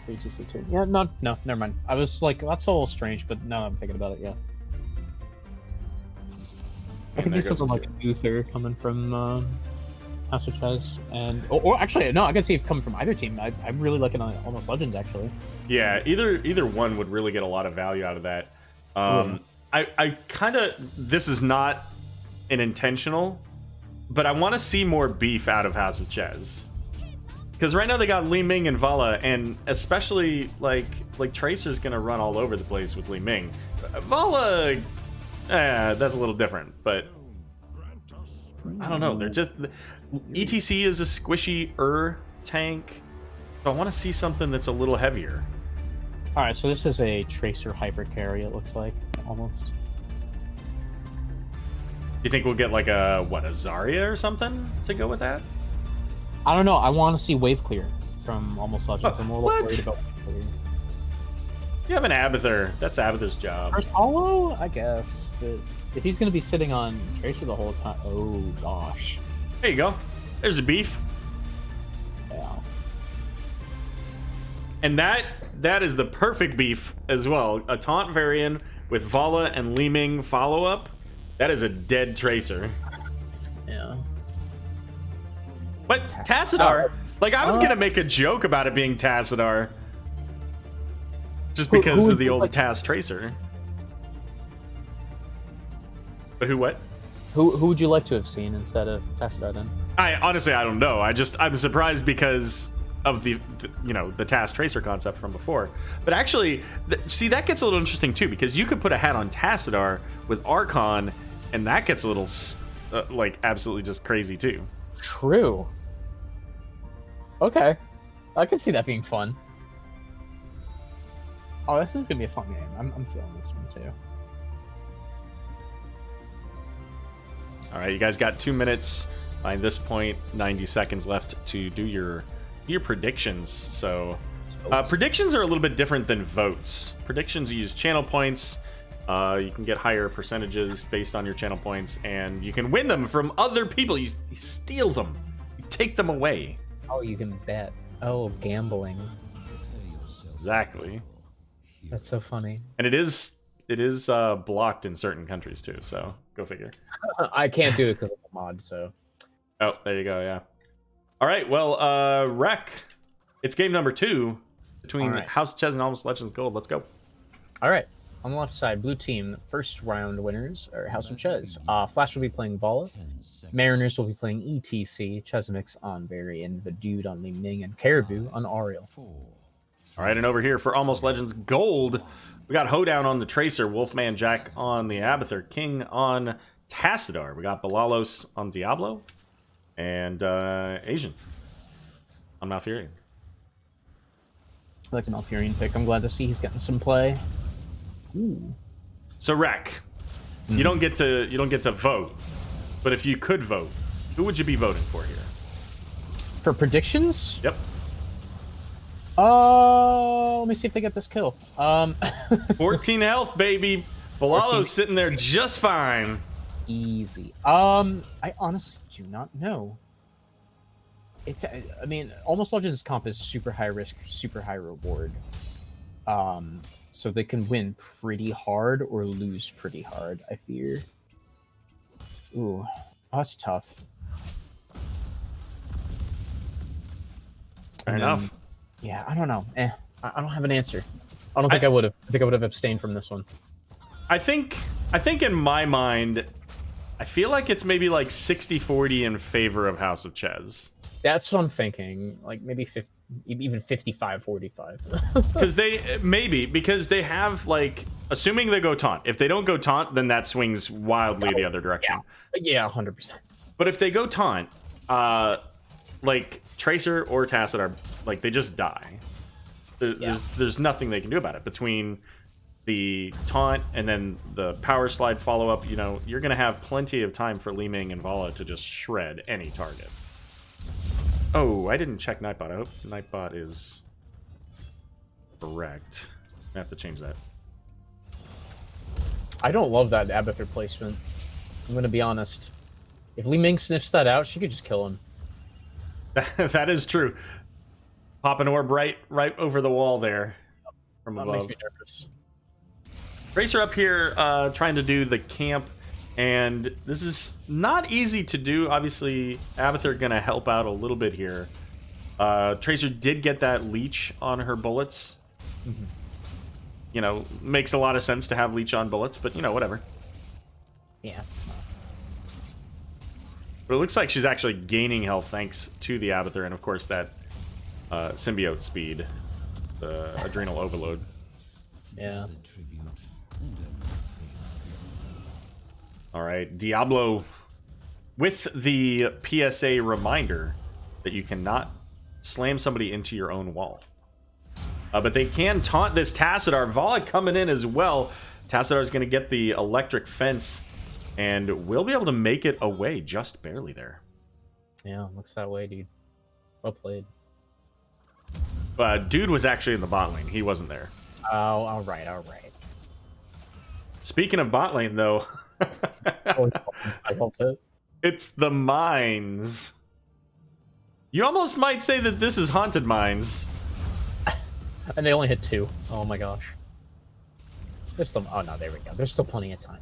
For ETC too. Yeah, no, never mind. I was like, that's a little strange, but now I'm thinking about it, yeah. I could see something like an Uther coming from House of Chez, and or actually no, I could see it coming from either team. I'm really liking Almost Legends actually. Yeah, either one would really get a lot of value out of that. I kind of, this is not an intentional, but I want to see more beef out of House of Chez, because right now they got Li Ming and Vala, and especially like Tracer's gonna run all over the place with Li Ming. Vala, that's a little different, but I don't know. They're just, ETC is a squishy tank, so I want to see something that's a little heavier. All right, so this is a Tracer hyper carry. It looks like almost. You think we'll get like a Zarya or something to go with that? I don't know. I want to see wave clear from Almost Legends. I'm a little worried about wave clear. You have an Abathur. That's Abathur's job. First Hollow, I guess. But if he's going to be sitting on Tracer the whole time, oh gosh. There you go. There's a beef. Yeah. And that is the perfect beef as well. A taunt variant with Vala and Li Ming follow up. That is a dead Tracer. Yeah. But Tassadar, like I was gonna make a joke about it being Tassadar, just because of the old Tas Tracer. But what? Who would you like to have seen instead of Tassadar then? I honestly I don't know. I'm surprised because of the TAS Tracer concept from before. But actually, see, that gets a little interesting too, because you could put a hat on Tassadar with Archon, and that gets a little like absolutely just crazy too. True. Okay, I can see that being fun. Oh, this is gonna be a fun game. I'm feeling this one too. All right, you guys got 2 minutes. By this point, 90 seconds left to do your predictions. So predictions are a little bit different than votes. Predictions use channel points. You can get higher percentages based on your channel points, and you can win them from other people. You steal them. You take them away. Oh, you can bet. Oh, gambling. Exactly. That's so funny. And it is blocked in certain countries too, so go figure. I can't do it because of the mod, so. Oh, there you go, yeah. All right, well, Rec, it's game number 2 between House of Chez and Almost Legends Gold. Let's go. All right. On the left side, blue team, first round winners are House of Chez. Flash will be playing Vala. Mariners will be playing ETC, Chesmix on Varian, the Dude on Li Ming, and Caribou on Ariel. All right, and over here for Almost Legends Gold, we got Hoedown on the Tracer, Wolfman Jack on the Abathur, King on Tassadar. We got Balalos on Diablo, and Asian on Malfurion. I like the Malfurion pick. I'm glad to see he's getting some play. Ooh. So Rec, you don't get to vote, but if you could vote, who would you be voting for here? For predictions? Yep. Let me see if they get this kill. 14 health, baby. Balalo's sitting there just fine. Easy. I honestly do not know. I mean, Almost Legends comp is super high risk, super high reward. So they can win pretty hard or lose pretty hard, I fear. Ooh, that's tough. Fair enough. Yeah, I don't know. I don't have an answer. I don't think I would have. I think I would have abstained from this one. I think in my mind, I feel like it's maybe like 60-40 in favor of House of Chez. That's what I'm thinking. Like maybe 50, even 55-45. because they have, like, assuming they go taunt. If they don't go taunt, then that swings wildly the other direction. Yeah, 100%. But if they go taunt, like Tracer or Tassadar, like they just die. There's nothing they can do about it. Between the taunt and then the power slide follow up, you're gonna have plenty of time for Li Ming and Vala to just shred any target. Oh, I didn't check Nightbot. I hope Nightbot is correct. I have to change that. I don't love that Abathur placement. I'm gonna be honest. If Li Ming sniffs that out, she could just kill him. That is true. Pop an orb right over the wall there from above. That makes me nervous. Racer up here trying to do the camp, and this is not easy to do. Obviously, Abathur gonna help out a little bit here. Tracer did get that leech on her bullets. Makes a lot of sense to have leech on bullets, but whatever. Yeah. But it looks like she's actually gaining health thanks to the Abathur, and of course that symbiote speed, the adrenal overload. Yeah. All right, Diablo with the PSA reminder that you cannot slam somebody into your own wall. But they can taunt this Tassadar. Vala coming in as well. Tassadar is going to get the electric fence, and we'll be able to make it away just barely there. Yeah, looks that way, dude. Well played. Dude was actually in the bot lane. He wasn't there. Oh, all right. Speaking of bot lane, though, I hope it. It's the mines. You almost might say that this is Haunted Mines. And they only hit 2. Oh my gosh. There's still... Oh no, there we go. There's still plenty of time.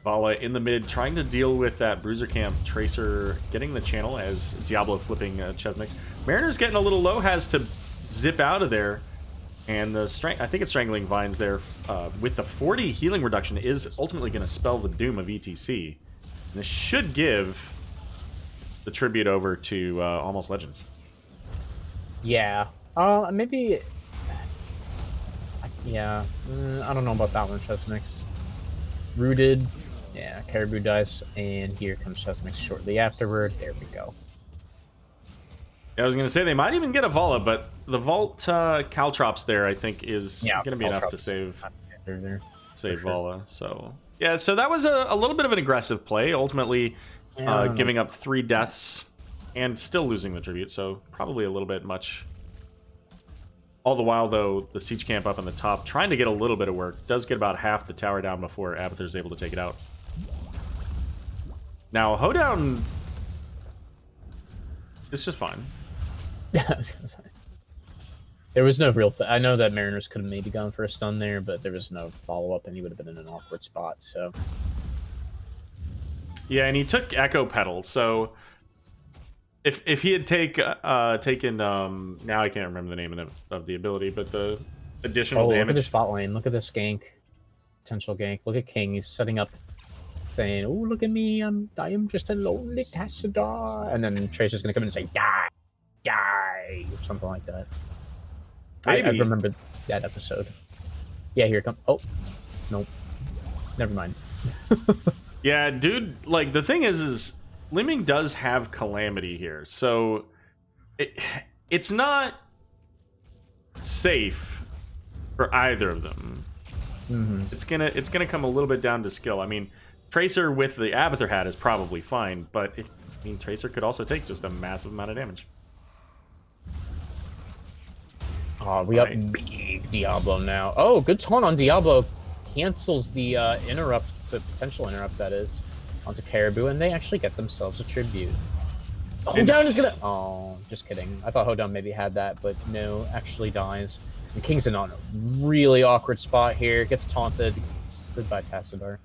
Vala in the mid, trying to deal with that Bruiser Camp. Tracer getting the channel as Diablo flipping Chesmix. Mariner's getting a little low, has to zip out of there. And the I think it's Strangling Vines there with the 40 healing reduction is ultimately going to spell the doom of ETC. And this should give the tribute over to Almost Legends. Yeah. Maybe... Yeah. I don't know about that one, Chesmix. Rooted. Yeah, Caribou dies, and here comes Chesmix shortly afterward. There we go. I was going to say they might even get a Vala, but the Vault Caltrops there, I think, is going to be enough to save Vala. So yeah, so that was a little bit of an aggressive play. Ultimately, giving up 3 deaths and still losing the tribute. So probably a little bit much. All the while, though, the siege camp up on the top, trying to get a little bit of work, does get about half the tower down before Abathur's able to take it out. Now, Hoedown is just fine. Yeah, I was gonna say. There was no real... I know that Mariners could have maybe gone for a stun there, but there was no follow-up, and he would have been in an awkward spot, so... Yeah, and he took Echo Pedal, so... If he had taken... now I can't remember the name of the ability, but the additional damage... Look at the spot lane. Look at this gank. Potential gank. Look at King. He's setting up, saying, "Oh, look at me. I am just a lonely Tassadar." And then Tracer's going to come in and say, "Die! Die!" Or something like that. I remember that episode. Yeah, here it comes. Oh, nope. Never mind. Yeah, dude, like, the thing is Liming does have Calamity here, so it's not safe for either of them. Mm-hmm. It's gonna come a little bit down to skill. I mean, Tracer with the Abathur hat is probably fine, but Tracer could also take just a massive amount of damage. Oh, we got big Diablo now. Oh, good taunt on Diablo. Cancels the interrupt, the potential interrupt that is, onto Caribou, and they actually get themselves a tribute. Hoedown is gonna... Oh, just kidding. I thought Hoedown maybe had that, but no, actually dies. And King's in on a really awkward spot here. Gets taunted. Goodbye, Tassadar.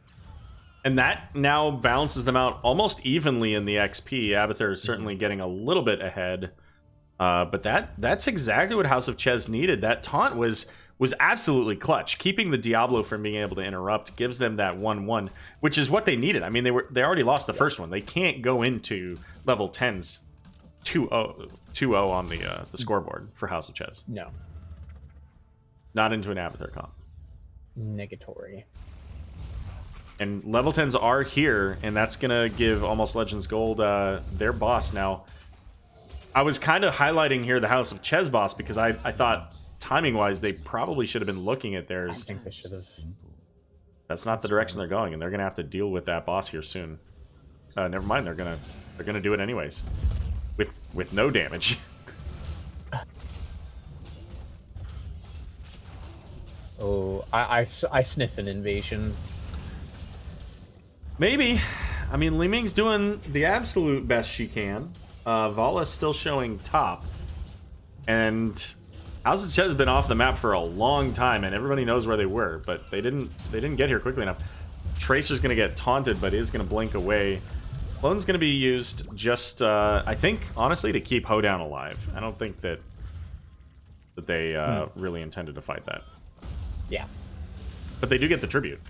And that now balances them out almost evenly in the XP. Abathur is certainly getting a little bit ahead. But that's exactly what House of Chez needed. That taunt was absolutely clutch. Keeping the Diablo from being able to interrupt gives them that 1-1, which is what they needed. I mean, they already lost the first one. They can't go into level 10s 2-0 on the scoreboard for House of Chez. No. Not into an Abathur comp. Negatory. And level 10s are here, and that's going to give Almost Legends Gold their boss. Now, I was kind of highlighting here the House of Chez boss because I thought, timing-wise, they probably should have been looking at theirs. I think they should have. That's not the direction they're going, and they're going to have to deal with that boss here soon. Never mind, they're gonna do it anyways, with no damage. Oh, I sniff an invasion. Maybe. I mean, Li Ming's doing the absolute best she can. Vala's still showing top. And House of Chez has been off the map for a long time, and everybody knows where they were, but they didn't get here quickly enough. Tracer's going to get taunted, but is going to blink away. Clone's going to be used just, I think, honestly, to keep Hoedown alive. I don't think that they really intended to fight that. Yeah. But they do get the tribute.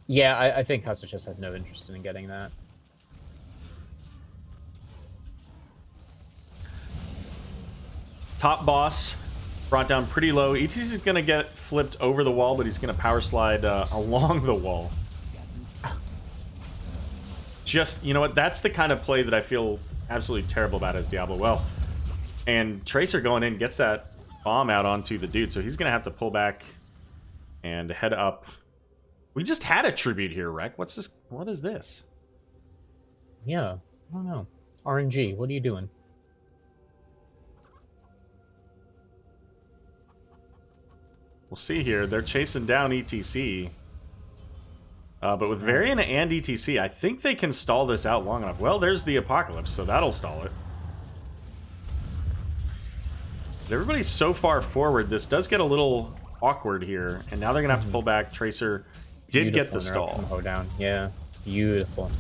Yeah, I think House of Chez had no interest in getting that. Top boss brought down pretty low. ETC is going to get flipped over the wall, but he's going to power slide along the wall. Just, you know what? That's the kind of play that I feel absolutely terrible about as Diablo. Well, and Tracer going in gets that bomb out onto the dude, so he's going to have to pull back and head up. We just had a tribute here, Rek. What's this? What is this? Yeah, I don't know. RNG, what are you doing? We'll see here. They're chasing down ETC. But with Varian and ETC, I think they can stall this out long enough. Well, there's the Apocalypse, so that'll stall it. But everybody's so far forward, this does get a little awkward here. And now they're going to have to pull back. Tracer did get the stall. From hoedown. Yeah, beautiful.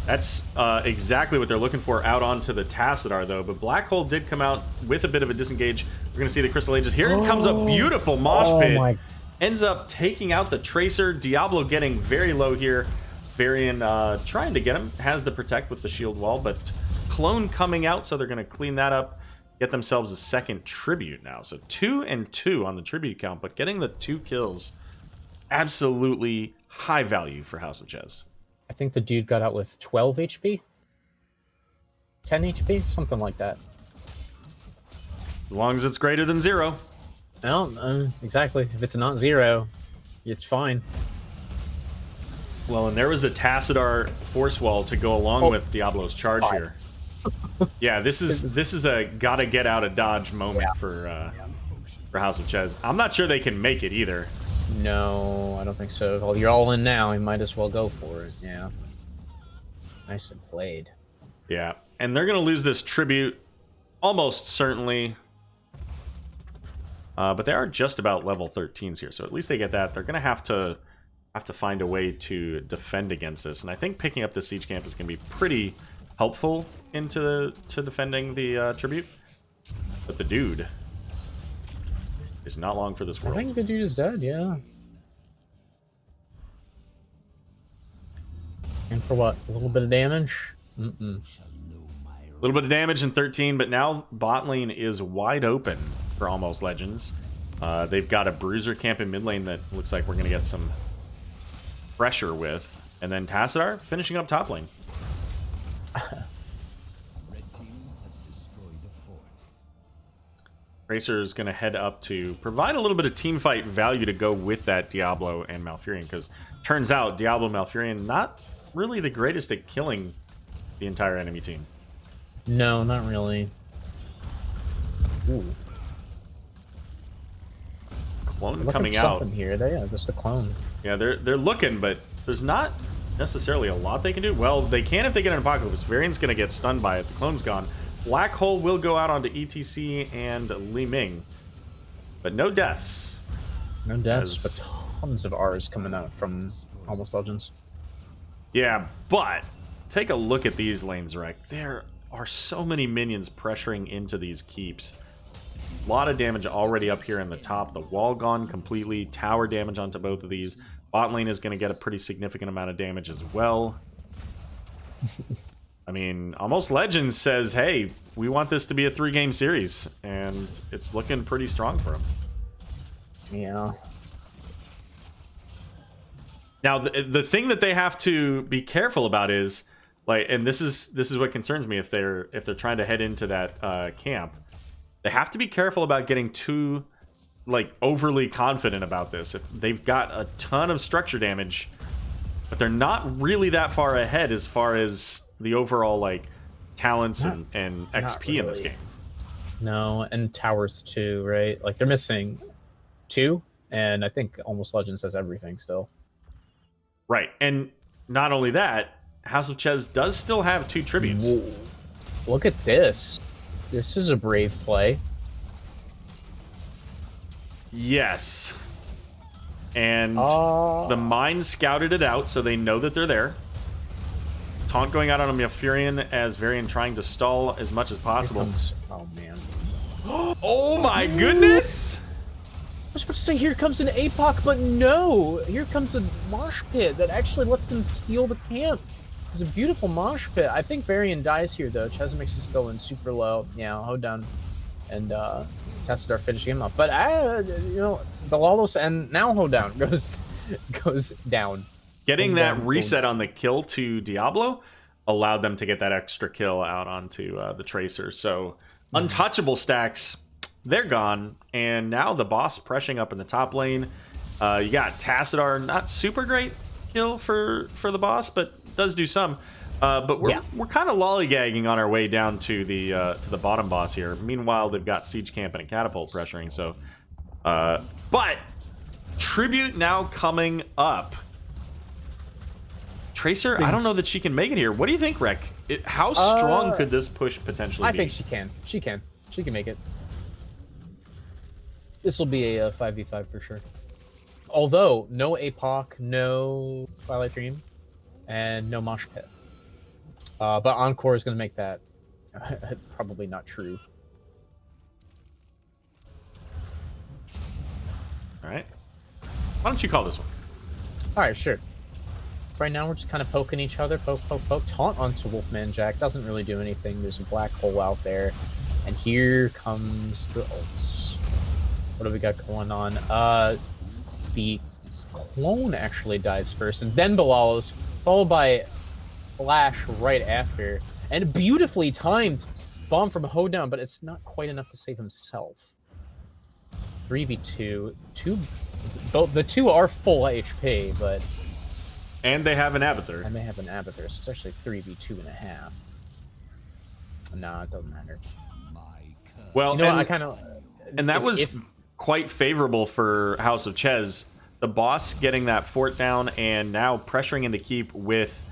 That's exactly what they're looking for out onto the Tassadar, though. But Black Hole did come out with a bit of a disengage. We're going to see the Crystal Aegis. Here comes a beautiful mosh pit. Ends up taking out the Tracer. Diablo getting very low here. Varian trying to get him. Has the protect with the shield wall, but Clone coming out, so they're going to clean that up. Get themselves a second tribute now. So 2 and 2 on the tribute count, but getting the 2 kills, absolutely high value for House of Chez. I think the dude got out with 12 HP? 10 HP? Something like that. As long as it's greater than 0. Well, exactly. If it's not 0, it's fine. Well, and there was the Tassadar Force Wall to go along with Diablo's charge here. Yeah, this is a gotta get out of dodge moment for House of Chez. I'm not sure they can make it either. No, I don't think so. Well, you're all in now. You might as well go for it. Yeah. Nicely played. Yeah, and they're gonna lose this tribute almost certainly. But they are just about level 13s here, so at least they get that. They're gonna have to find a way to defend against this, and I think picking up the siege camp is gonna be pretty helpful to defending the tribute. But the dude is not long for this world. I think the dude is dead, yeah. And for what? A little bit of damage? A little bit of damage in 13, but now bot lane is wide open for Almost Legends. They've got a bruiser camp in mid lane that looks like we're going to get some pressure with. And then Tassadar finishing up top lane. Tracer is going to head up to provide a little bit of team fight value to go with that Diablo and Malfurion, because turns out Diablo and Malfurion not really the greatest at killing the entire enemy team. No, not really. Ooh. Clone coming out here. Yeah, just a clone. Yeah, they're looking, but there's not necessarily a lot they can do. Well, they can if they get an Apocalypse. Varian's going to get stunned by it. The clone's gone. Black Hole will go out onto ETC and Li Ming, but no deaths. No deaths, but tons of R's coming out from Almost Legends. Yeah, but take a look at these lanes, Rek. There are so many minions pressuring into these keeps. A lot of damage already up here in the top. The wall gone completely. Tower damage onto both of these. Bot lane is going to get a pretty significant amount of damage as well. I mean, Almost Legends says, hey, we want this to be a 3-game series, and it's looking pretty strong for them. Yeah. Now, the thing that they have to be careful about is, like, and this is what concerns me if they're trying to head into that camp. They have to be careful about getting too, like, overly confident about this. If they've got a ton of structure damage, but they're not really that far ahead as far as the overall, like, talents and XP really in this game. No, and towers too, right? Like, they're missing 2, and I think Almost Legends has everything still. Right, and not only that, House of Chez does still have 2 tributes. Whoa. Look at this. This is a brave play. Yes. And the mine scouted it out, so they know that they're there. Taunt going out on a Malfurion as Varian trying to stall as much as possible. Oh, man. Oh, my goodness! I was about to say, here comes an APOC, but no! Here comes a mosh pit that actually lets them steal the camp. It's a beautiful mosh pit. I think Varian dies here, though. Chesmix is going super low. Yeah, Hoedown and Tassadar finishing him off. But, you know, Balalos and now Hoedown goes down. Getting that reset on the kill to Diablo allowed them to get that extra kill out onto the Tracer. So, untouchable stacks, they're gone. And now the boss pressing up in the top lane. You got Tassadar, not super great kill for the boss, but does do some. But we're kind of lollygagging on our way down to the bottom boss here. Meanwhile, they've got Siege Camp and a Catapult pressuring. So, but Tribute now coming up. Tracer, I don't know that she can make it here. What do you think, Rek? How strong could this push potentially be? I think she can. She can. She can make it. This will be a 5v5 for sure. Although, no APOC, no Twilight Dream, and no Mosh Pit. But Encore is going to make that probably not true. All right. Why don't you call this one? All right, sure. Right now, we're just kind of poking each other. Poke, poke, poke. Taunt onto Wolfman Jack. Doesn't really do anything. There's a black hole out there. And here comes the ults. What do we got going on? The clone actually dies first, and then Bilal's, followed by Flash right after. And beautifully timed bomb from Hoedown, but it's not quite enough to save himself. 3v2. Both the two are full HP, but... And they have an Abathur. And they have an Abathur, so it's actually 3v2.5. Nah, it doesn't matter. Well, you know what, I kind of... And that was quite favorable for House of Chez. The boss getting that fort down and now pressuring into keep with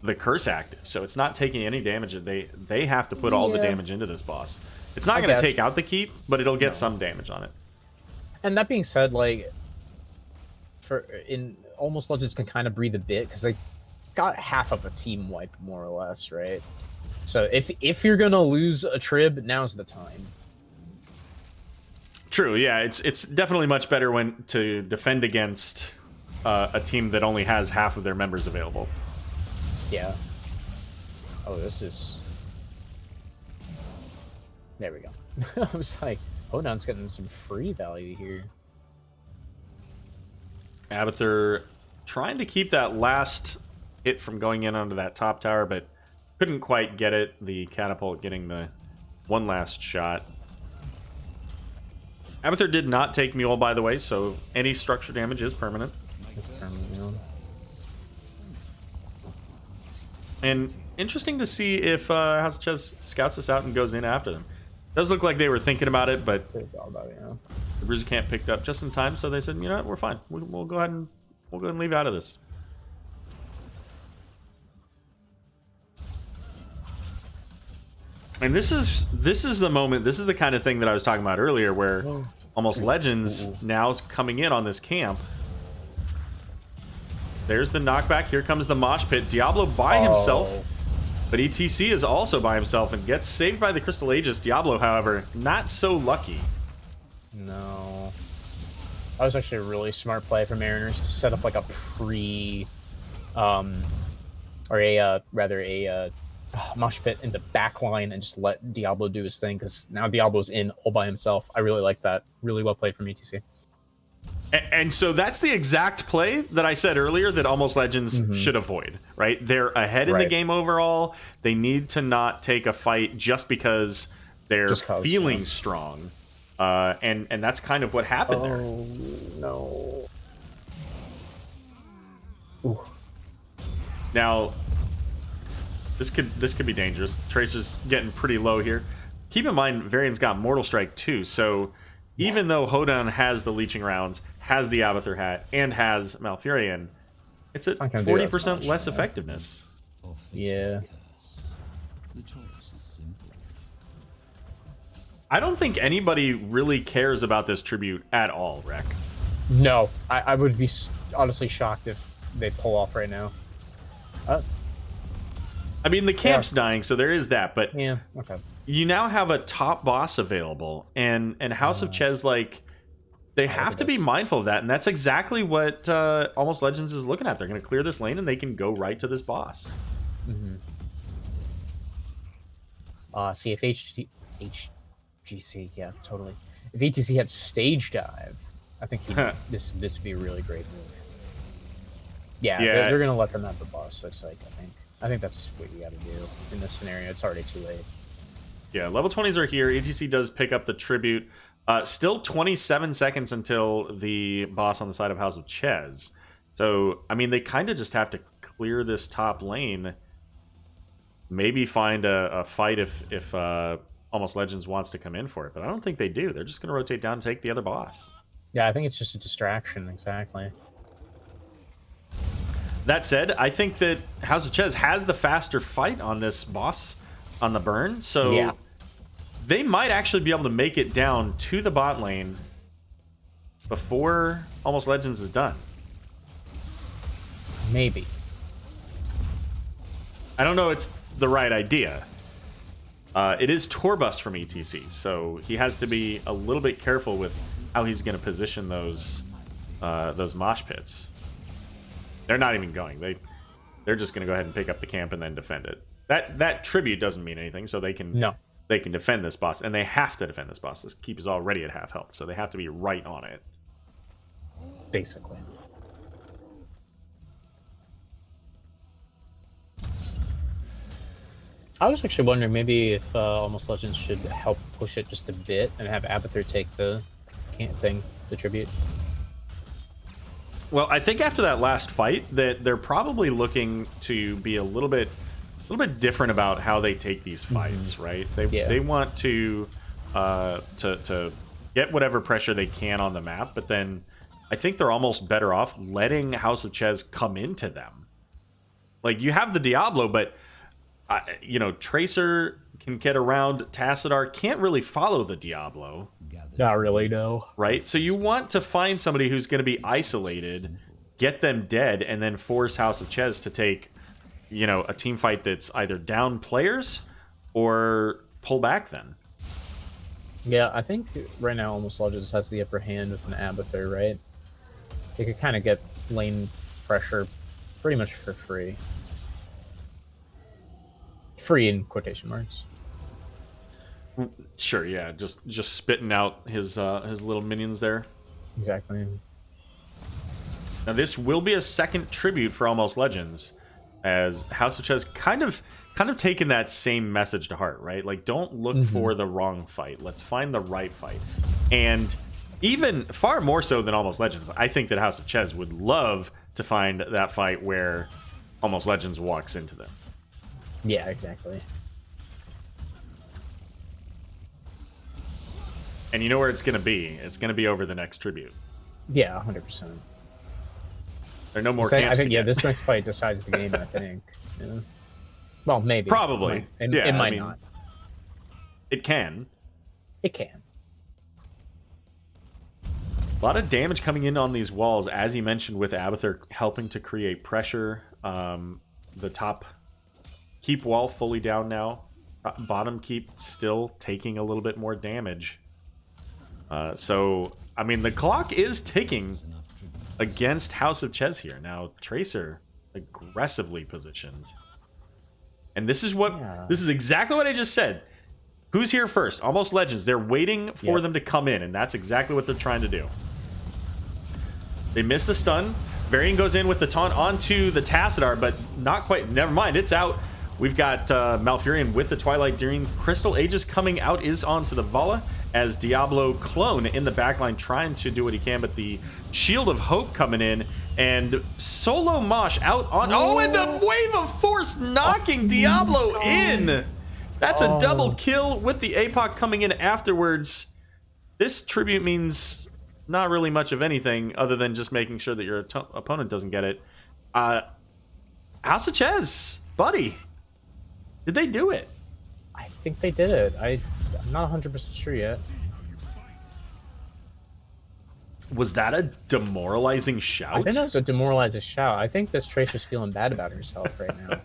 the curse active. So it's not taking any damage. They have to put all the damage into this boss. It's not going to take out the keep, but it'll get some damage on it. And that being said, like, in Almost Legends can kind of breathe a bit because they got half of a team wiped more or less, right? So if you're gonna lose a trib, now's the time. True, yeah, it's definitely much better when to defend against a team that only has half of their members available. Yeah. Oh, this is. There we go. I was like, Hoedown's getting some free value here. Abathur trying to keep that last hit from going in onto that top tower, but couldn't quite get it. The catapult getting the one last shot. Abathur did not take Mule, by the way, so any structure damage is permanent. It's permanent, yeah. And interesting to see if House of Chez scouts this out and goes in after them. Does look like they were thinking about it, but the Bruiser Camp picked up just in time, so they said, you know what, we're fine. We'll go ahead and leave out of this. And this is the moment. This is the kind of thing that I was talking about earlier, where Almost Legends now is coming in on this camp. There's the knockback. Here comes the mosh pit. Diablo by himself. But ETC is also by himself and gets saved by the Crystal Aegis. Diablo, however, not so lucky. No. That was actually a really smart play for Mariners to set up like a mosh pit in the back line and just let Diablo do his thing, because now Diablo's in all by himself. I really like that. Really well played from ETC. And so that's the exact play that I said earlier that Almost Legends should avoid, right? They're ahead in the game overall. They need to not take a fight just because they're feeling strong. And that's kind of what happened there. Oh, no. Ooh. Now, this could be dangerous. Tracer's getting pretty low here. Keep in mind, Varian's got Mortal Strike too, so even though Hoedown has the Leeching Rounds, has the Abathur Hat, and has Malfurion, it's at 40% less effectiveness. Yeah. I don't think anybody really cares about this tribute at all, Rek. No, I would be honestly shocked if they pull off right now. I mean, the camp's dying, so there is that, but yeah, okay. You now have a top boss available, and House of Chez, like, they have to be mindful of that, and that's exactly what Almost Legends is looking at. They're going to clear this lane, and they can go right to this boss. See, if HGC, yeah, totally. If ETC had Stage Dive, I think this would be a really great move. Yeah. They're going to let them have the boss, looks like, I think that's what you got to do in this scenario. It's already too late. Yeah, level 20s are here. ETC does pick up the tribute. Still 27 seconds until the boss on the side of House of Chez. So, I mean, they kind of just have to clear this top lane. Maybe find a fight if Almost Legends wants to come in for it. But I don't think they do. They're just going to rotate down and take the other boss. Yeah, I think it's just a distraction, exactly. That said, I think that House of Chez has the faster fight on this boss on the burn, so Yeah. they might actually be able to make it down to the bot lane before Almost Legends is done. Maybe. I don't know it's the right idea. It is Torbus from ETC, so he has to be a little bit careful with how he's going to position those mosh pits. They're not even going. They're just going to go ahead and pick up the camp and then defend it. That tribute doesn't mean anything, so they can defend this boss, and they have to defend this boss. This keep is already at half health, so they have to be right on it. Basically. I was actually wondering maybe if Almost Legends should help push it just a bit and have Abathur take the tribute. Well, I think after that last fight that they're probably looking to be a little bit different about how they take these fights, right? They want to get whatever pressure they can on the map, but then I think they're almost better off letting House of Chez come into them. Like, you have the Diablo, but you know, Tracer can get around. Tassadar can't really follow the Diablo. Not really, no. Right? So you want to find somebody who's going to be isolated, get them dead, and then force House of Chez to take, you know, a team fight that's either down players or pull back then. Yeah, I think right now Almost Legends has the upper hand with an Abathur, right? They could kind of get lane pressure pretty much for free. Free in quotation marks. Sure, yeah, just spitting out his little minions there. Exactly. Now this will be a second tribute for Almost Legends, as House of Chez kind of taken that same message to heart, right? Like, don't look for the wrong fight. Let's find the right fight. And even far more so than Almost Legends, I think that House of Chez would love to find that fight where Almost Legends walks into them. Yeah, exactly. And you know where it's going to be. It's going to be over the next tribute. Yeah, 100%. There are no more I camps think, to get. this next fight decides the game, I think. Yeah. Well, maybe. Probably. It might mean, not. It can. It can. A lot of damage coming in on these walls, as you mentioned, with Abathur helping to create pressure. The top keep wall fully down now. Bottom keep still taking a little bit more damage. So, I mean, the clock is ticking against House of Chez here. Now, Tracer aggressively positioned. And this is this is exactly what I just said. Who's here first? Almost Legends. They're waiting for them to come in, and that's exactly what they're trying to do. They miss the stun. Varian goes in with the taunt onto the Tassadar, but not quite. Never mind, it's out. We've got Malfurion with the Twilight Dream. Crystal Aegis coming out is onto the Vala, as Diablo clone in the backline trying to do what he can, but the Shield of Hope coming in, and Solo Mosh out on... Oh, and the Wave of Force knocking Diablo in! That's a double kill with the APOC coming in afterwards. This tribute means not really much of anything other than just making sure that your opponent doesn't get it. House of Chez, buddy. Did they do it? I think they did it. I'm not 100% sure yet. Was that a demoralizing shout? I think that was a demoralizing shout. I think this Tracer's feeling bad about herself right now.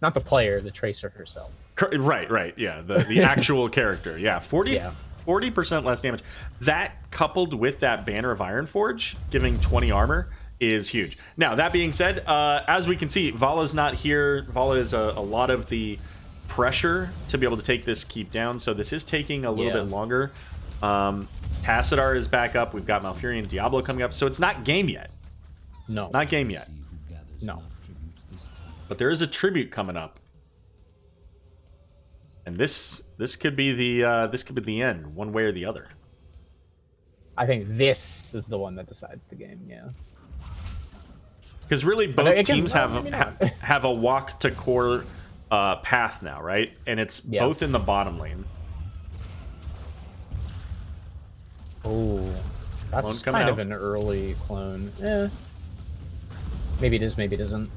Not the player, the Tracer herself. Right, yeah. The actual character. Yeah, 40% less damage. That coupled with that Banner of Ironforge giving 20 armor is huge. Now, that being said, as we can see, Vala's not here. Vala is a lot of the pressure to be able to take this keep down, so this is taking a little bit longer. Tassadar is back up. We've got Malfurion and Diablo coming up, so it's not game yet. No. Not game yet. No. But there is a tribute coming up. And this could be the end, one way or the other. I think this is the one that decides the game, yeah. Because really, both teams have a walk to core path now, right? And it's both in the bottom lane. Oh, that's kind of an early clone. Maybe it is, maybe it isn't.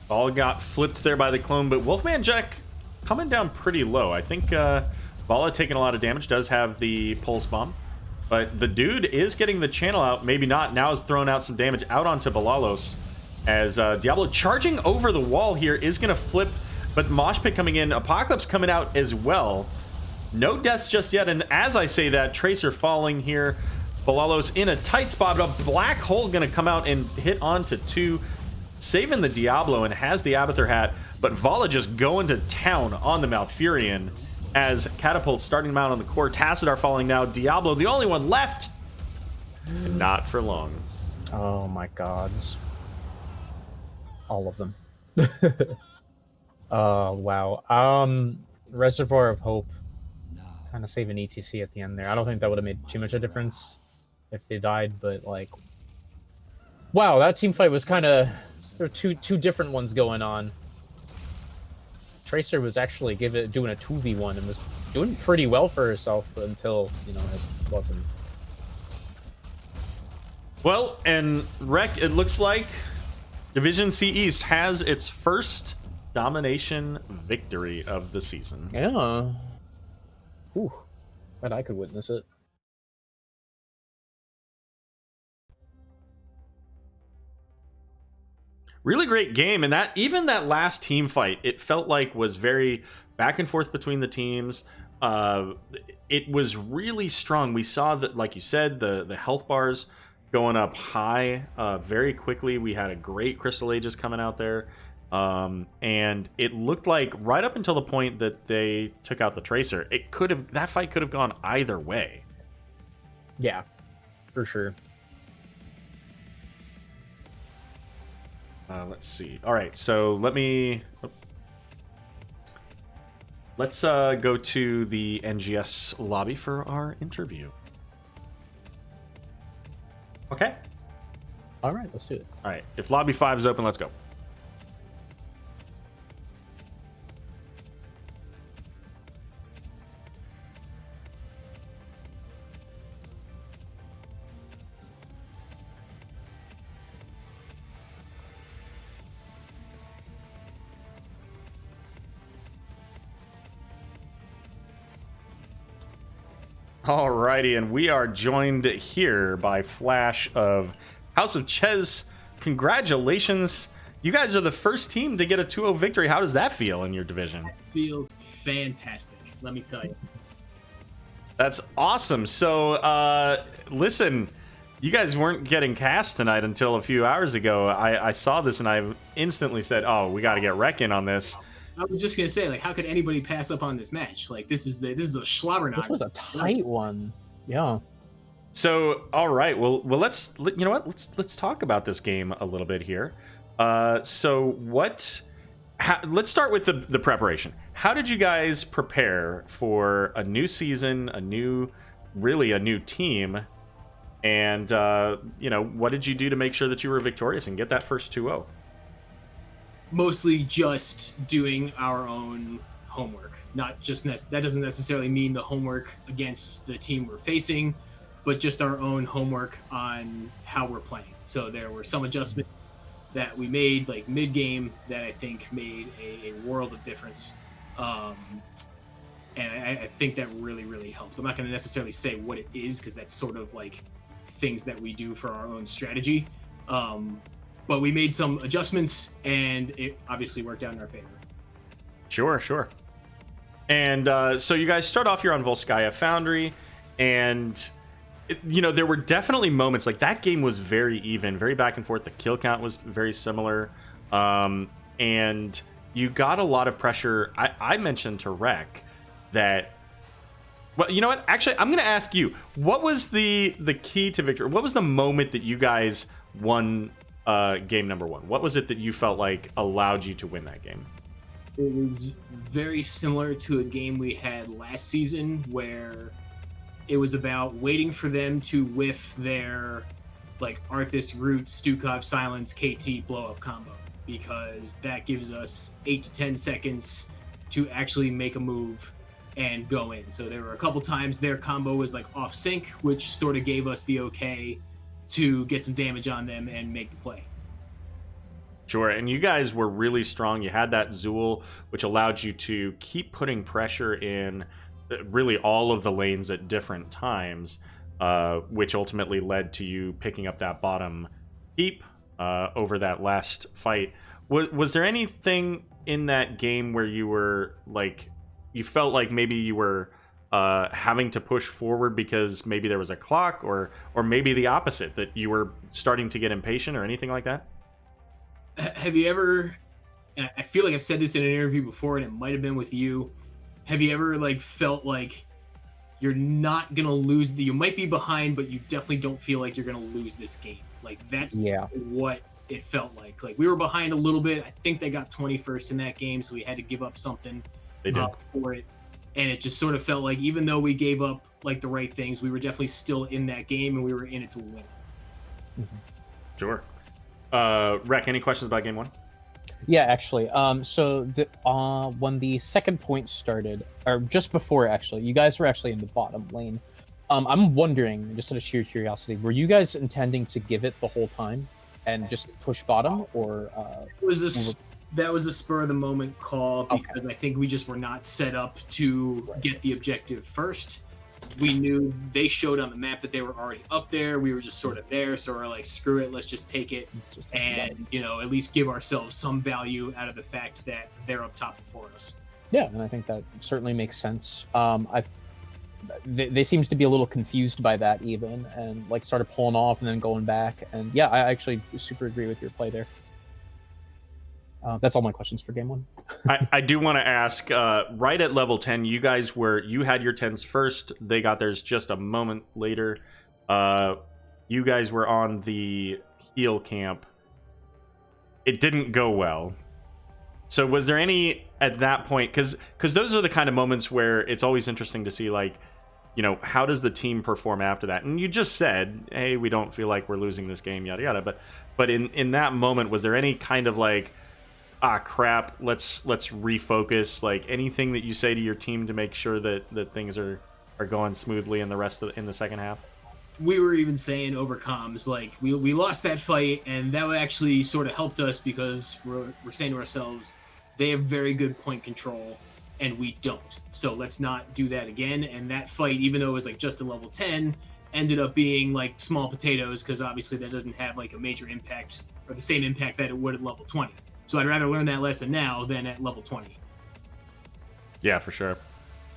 All got flipped there by the clone, but Wolfman Jack coming down pretty low. I think Vala taking a lot of damage, does have the pulse bomb, but the dude is getting the channel out. Maybe not. Now is throwing out some damage out onto Balalos as Diablo charging over the wall here is going to flip, but Mosh Pit coming in. Apocalypse coming out as well. No deaths just yet, and as I say that, Tracer falling here. Balalos in a tight spot, but a black hole going to come out and hit onto 2, saving the Diablo, and has the Abathur hat, but Vala just going to town on the Malfurion as Catapult starting him out on the core. Tassadar falling now. Diablo, the only one left, and not for long. Oh my gods. All of them. Oh, wow. Reservoir of Hope. Kind of saving ETC at the end there. I don't think that would have made too much of a difference if they died, but like, wow, that team fight was kind of, there were two different ones going on. Tracer was actually doing a 2v1 and was doing pretty well for herself, but until, you know, it wasn't. Well, and Rec, it looks like Division C East has its first domination victory of the season. Yeah. Ooh, glad I could witness it. Really great game, and that even that last team fight, it felt like was very back and forth between the teams. It was really strong. We saw that, like you said, the health bars going up high very quickly. We had a great Crystal Aegis coming out there, and it looked like right up until the point that they took out the Tracer, that fight could have gone either way. Yeah, for sure. Let's see. All right, so let's go to the NGS lobby for our interview. Okay. All right, let's do it. All right, if lobby 5 is open, let's go. Alrighty, and we are joined here by Flash of House of Chez. Congratulations. You guys are the first team to get a 2-0 victory. How does that feel in your division? Feels fantastic, let me tell you. That's awesome. So, listen, you guys weren't getting cast tonight until a few hours ago. I saw this and I instantly said, oh, we got to get Rec in on this. I was just gonna say, like, how could anybody pass up on this match? Like, this is a slobber knocker. This was a tight one. Yeah. So, all right, well, let's talk about this game a little bit here. Let's start with the preparation. How did you guys prepare for a new season, a new team, and what did you do to make sure that you were victorious and get that first 2-0? Mostly just doing our own homework. Not just that doesn't necessarily mean the homework against the team we're facing, but just our own homework on how we're playing. So there were some adjustments that we made like mid-game that I think made a world of difference. And I think that really, really helped. I'm not going to necessarily say what it is because that's sort of like things that we do for our own strategy. But we made some adjustments, and it obviously worked out in our favor. Sure. And so you guys start off here on Volskaya Foundry, and there were definitely moments like that game was very even, very back and forth. The kill count was very similar, and you got a lot of pressure. I mentioned to Rec that. Well, you know what? Actually, I'm going to ask you. What was the key to victory? What was the moment that you guys won? Game number 1. What was it that you felt like allowed you to win that game? It was very similar to a game we had last season where it was about waiting for them to whiff their like Arthas, Root, Stukov, Silence, KT blow-up combo, because that gives us 8 to 10 seconds to actually make a move and go in. So there were a couple times their combo was like off sync, which sort of gave us the okay to get some damage on them and make the play. Sure, and you guys were really strong. You had that Zool, which allowed you to keep putting pressure in really all of the lanes at different times, which ultimately led to you picking up that bottom heap over that last fight. Was there anything in that game where you were like, you felt like maybe you were having to push forward because maybe there was a clock, or maybe the opposite, that you were starting to get impatient or anything like that? Have you ever, and I feel like I've said this in an interview before, and it might have been with you, have you ever like felt like you're not gonna lose, you might be behind, but you definitely don't feel like you're gonna lose this game? Like that's what it felt like. Like we were behind a little bit. I think they got 21st in that game, so we had to give up something for it. And it just sort of felt like even though we gave up like the right things, we were definitely still in that game, and we were in it to win. Sure. Rec, any questions about game one? Yeah, actually. So when the second point started, or just before, actually, you guys were actually in the bottom lane. I'm wondering, just out of sheer curiosity, were you guys intending to give it the whole time and just push bottom, or that was a spur of the moment call, because I think we just were not set up to get the objective first. We knew they showed on the map that they were already up there. We were just sort of there, so we're like, screw it, let's just take it, and at least give ourselves some value out of the fact that they're up top before us. Yeah, and I think that certainly makes sense. They seems to be a little confused by that even, and like started pulling off and then going back. And yeah, I actually super agree with your play there. That's all my questions for game one. I do want to ask, right at level 10, you had your 10s first. They got theirs just a moment later. You guys were on the heal camp. It didn't go well. So was there any at that point, because those are the kind of moments where it's always interesting to see, like, how does the team perform after that? And you just said, hey, we don't feel like we're losing this game, yada yada. But in that moment, was there any kind of like, crap, let's refocus, like anything that you say to your team to make sure that things are going smoothly in the second half? We were even saying over comms, like we lost that fight, and that actually sort of helped us, because we're saying to ourselves, they have very good point control and we don't, so let's not do that again. And that fight, even though it was like just a level 10, ended up being like small potatoes, because obviously that doesn't have like a major impact or the same impact that it would at level 20. So I'd rather learn that lesson now than at level 20. Yeah, for sure.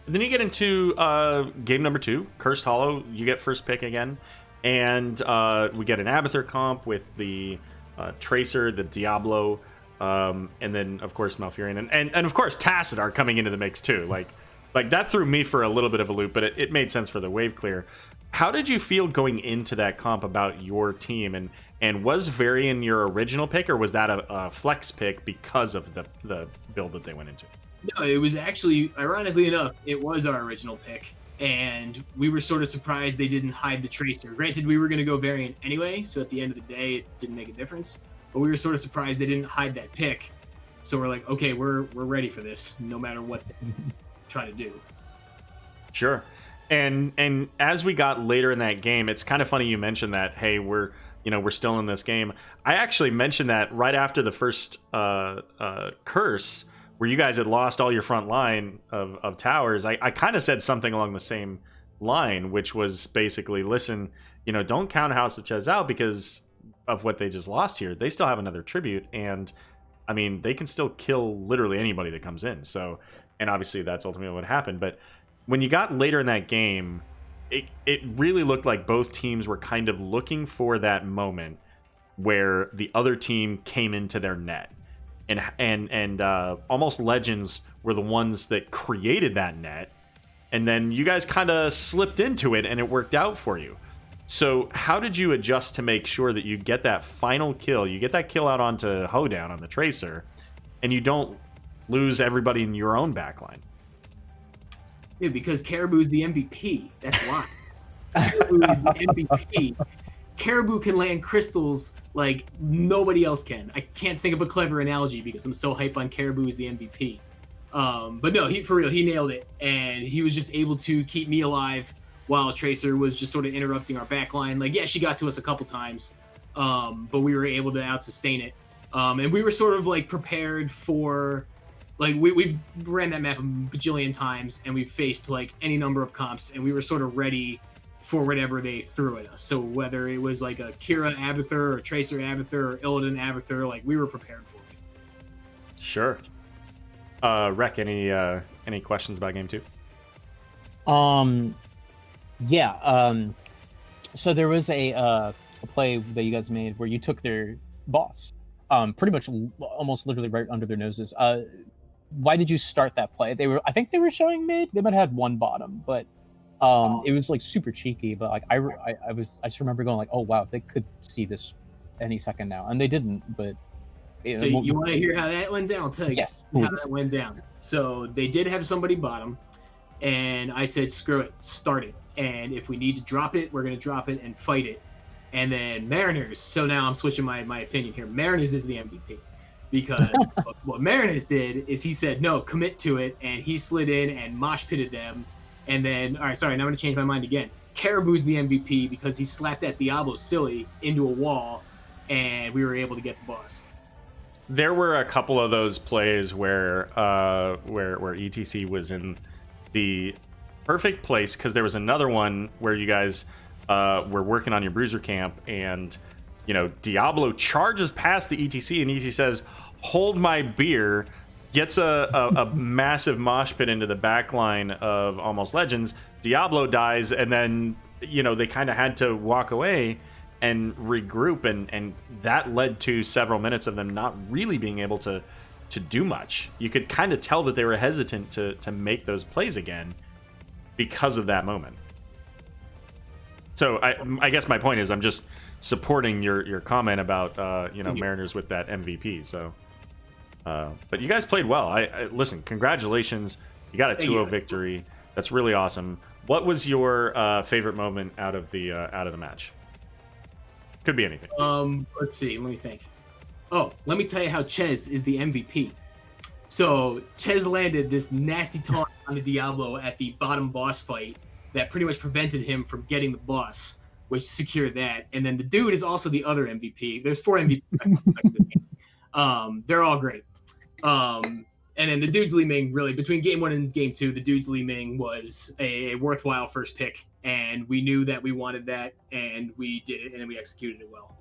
And then you get into game number 2, Cursed Hollow. You get first pick again. And we get an Abathur comp with the Tracer, the Diablo, and then, of course, Malfurion. And of course, Tassadar coming into the mix, too. Like that threw me for a little bit of a loop, but it made sense for the wave clear. How did you feel going into that comp about your team? And was Varian your original pick, or was that a flex pick because of the build that they went into? No, it was actually, ironically enough, it was our original pick, and we were sort of surprised they didn't hide the Tracer. Granted, we were going to go Variant anyway, so at the end of the day, it didn't make a difference, but we were sort of surprised they didn't hide that pick. So we're like, okay, we're ready for this, no matter what they try to do. Sure. And as we got later in that game, it's kind of funny you mentioned that, hey, we're still in this game. I actually mentioned that right after the first curse, where you guys had lost all your front line of towers. I kind of said something along the same line, which was basically, listen, don't count House of Chez out because of what they just lost here. They still have another tribute, and I mean, they can still kill literally anybody that comes in. So, and obviously that's ultimately what happened. But when you got later in that game, it really looked like both teams were kind of looking for that moment where the other team came into their net, and almost Legends were the ones that created that net, and then you guys kind of slipped into it and it worked out for you. So how did you adjust to make sure that you get that final kill, you get that kill out onto Hoedown on the Tracer, and you don't lose everybody in your own backline? Yeah, because Caribou's the MVP. That's why. Caribou is the MVP. Caribou can land crystals like nobody else can. I can't think of a clever analogy because I'm so hype on Caribou as the MVP. But no, for real, he nailed it. And he was just able to keep me alive while Tracer was just sort of interrupting our back line. Like, yeah, she got to us a couple times, but we were able to out-sustain it. And we were sort of like prepared for, like, we've ran that map a bajillion times, and we've faced like any number of comps, and we were sort of ready for whatever they threw at us. So whether it was like a Kira Abathur or Tracer Abathur or Illidan Abathur, like, we were prepared for it. Sure. Rec, any questions about game 2? Yeah. So there was a play that you guys made where you took their boss, pretty much almost literally right under their noses. Why did you start that play? I think they were showing mid. They might have had one bottom, but it was like super cheeky. But like I just remember going like, oh wow, they could see this any second now, and they didn't. But so you want to hear how that went down? I'll tell you. Yes, how please. that went down. So they did have somebody bottom, and I said, screw it, start it. And if we need to drop it, we're going to drop it and fight it. And then Mariners, so now I'm switching my opinion here. Mariners is the MVP. Because what Mariners did is he said, no, commit to it. And he slid in and mosh pitted them. And then, all right, sorry, now I'm going to change my mind again. Caribou's the MVP because he slapped that Diablo silly into a wall, and we were able to get the boss. There were a couple of those plays where ETC was in the perfect place, because there was another one where you guys were working on your bruiser camp, and Diablo charges past the ETC, and ETC says, hold my beer, gets a massive mosh pit into the back line of Almost Legends. Diablo dies, and then they kind of had to walk away and regroup, and that led to several minutes of them not really being able to do much. You could kind of tell that they were hesitant to make those plays again because of that moment. So I guess my point is, I'm just supporting your comment about Mariners with that MVP. So but you guys played well. I listen, congratulations, you got a 2-0 victory. That's really awesome. What was your favorite moment out of the match? Could be anything. Let's see, let me think. Oh, let me tell you how Chez is the MVP. So Chez landed this nasty taunt on the Diablo at the bottom boss fight that pretty much prevented him from getting the boss, which secured that. And then the dude is also the other MVP. There's 4 MVPs. They're all great. And then the dude's Li Ming, really, between game 1 and game 2, the dude's Li Ming was a worthwhile first pick. And we knew that we wanted that, and we did it, and we executed it well.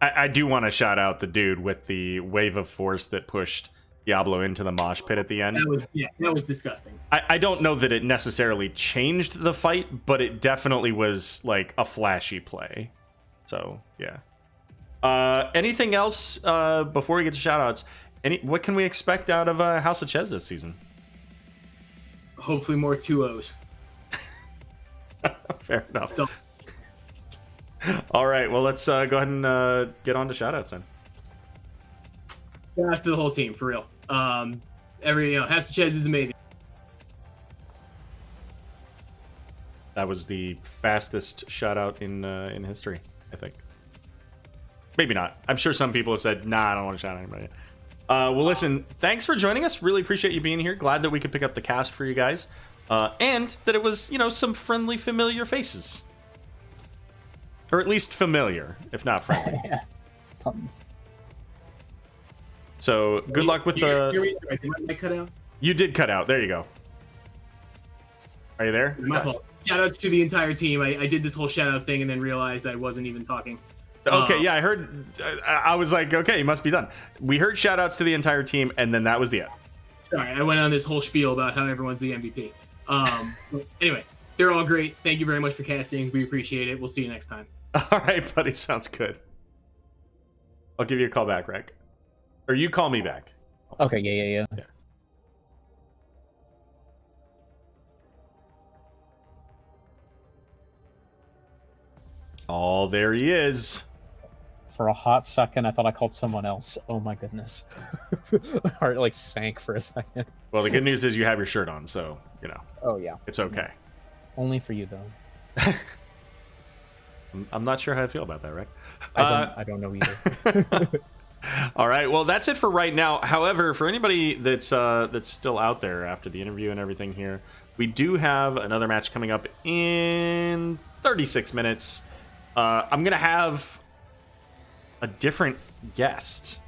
I do want to shout out the dude with the wave of force that pushed Diablo into the mosh pit at the end. That was disgusting. I don't know that it necessarily changed the fight, but it definitely was like a flashy play. So yeah. Anything else before we get to shoutouts? What can we expect out of House of Chez this season? Hopefully more 2-0s. Fair enough. All right, well, let's go ahead and get on to shoutouts then. Shoutouts to the whole team, for real. House of Chez is amazing. That was the fastest shoutout in history, I think. Maybe not. I'm sure some people have said, nah, I don't want to shout out anybody. Well, listen, thanks for joining us. Really appreciate you being here. Glad that we could pick up the cast for you guys. And that it was, some friendly, familiar faces. Or at least familiar, if not friendly. Yeah, tons. So, good luck with the... Did I cut out? You did cut out. There you go. Are you there? My fault. Shoutouts to the entire team. I did this whole shoutout thing and then realized I wasn't even talking. Okay, yeah, I heard... I was like, okay, you must be done. We heard shoutouts to the entire team, and then that was the end. Sorry, I went on this whole spiel about how everyone's the MVP. But anyway, they're all great. Thank you very much for casting. We appreciate it. We'll see you next time. All right, buddy. Sounds good. I'll give you a call back, Rec. Or you call me back. Okay, yeah. Oh, there he is. For a hot second, I thought I called someone else. Oh my goodness. My heart like sank for a second. Well, the good news is you have your shirt on, so, Oh yeah. it's okay. Only for you though. I'm not sure how I feel about that, Rec. I don't know either. All right, well, that's it for right now. However, for anybody that's still out there after the interview and everything here, we do have another match coming up in 36 minutes. I'm going to have a different guest.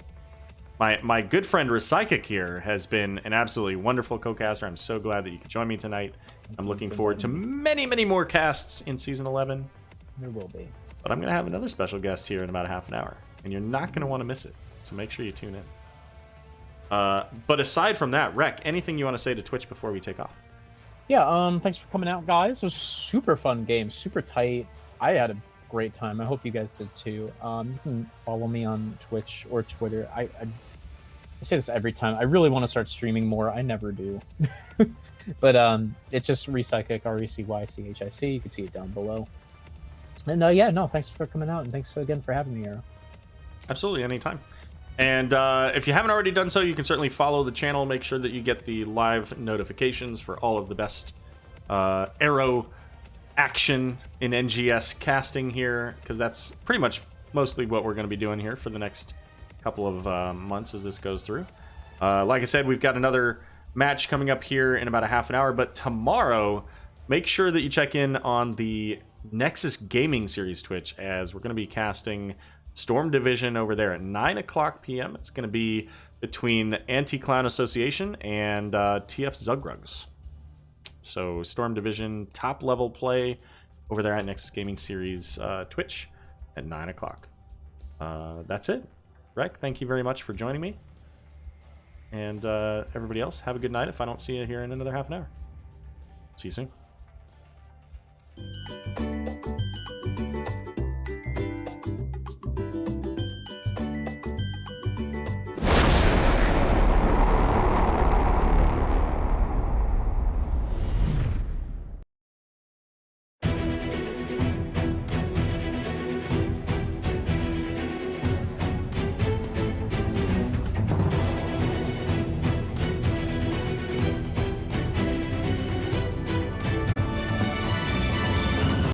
My good friend Recyclic here has been an absolutely wonderful co-caster. I'm so glad that you could join me tonight. I'm looking forward to many, many more casts in Season 11. There will be. But I'm going to have another special guest here in about a half an hour, and you're not going to want to miss it. So make sure you tune in. But aside from that, Rec, anything you want to say to Twitch before we take off? Yeah, thanks for coming out, guys. It was a super fun game, super tight. I had a great time. I hope you guys did too. You can follow me on Twitch or Twitter. I say this every time. I really want to start streaming more. I never do. But it's just Recyclic, RECYCHIC. You can see it down below. And yeah, no, thanks for coming out, and thanks again for having me, Aero. Absolutely, anytime. And if you haven't already done so, you can certainly follow the channel. Make sure that you get the live notifications for all of the best Aero action in NGS casting here, because that's pretty much mostly what we're going to be doing here for the next couple of months as this goes through. Like I said, we've got another match coming up here in about a half an hour, but tomorrow, make sure that you check in on the Nexus Gaming Series Twitch, as we're going to be casting Storm Division over there at 9 o'clock p.m. It's going to be between Anti-Clown Association and TF Zugrugs. So Storm Division top level play over there at Nexus Gaming Series Twitch at 9 o'clock. That's it. Rec, thank you very much for joining me. And everybody else, have a good night if I don't see you here in another half an hour. See you soon.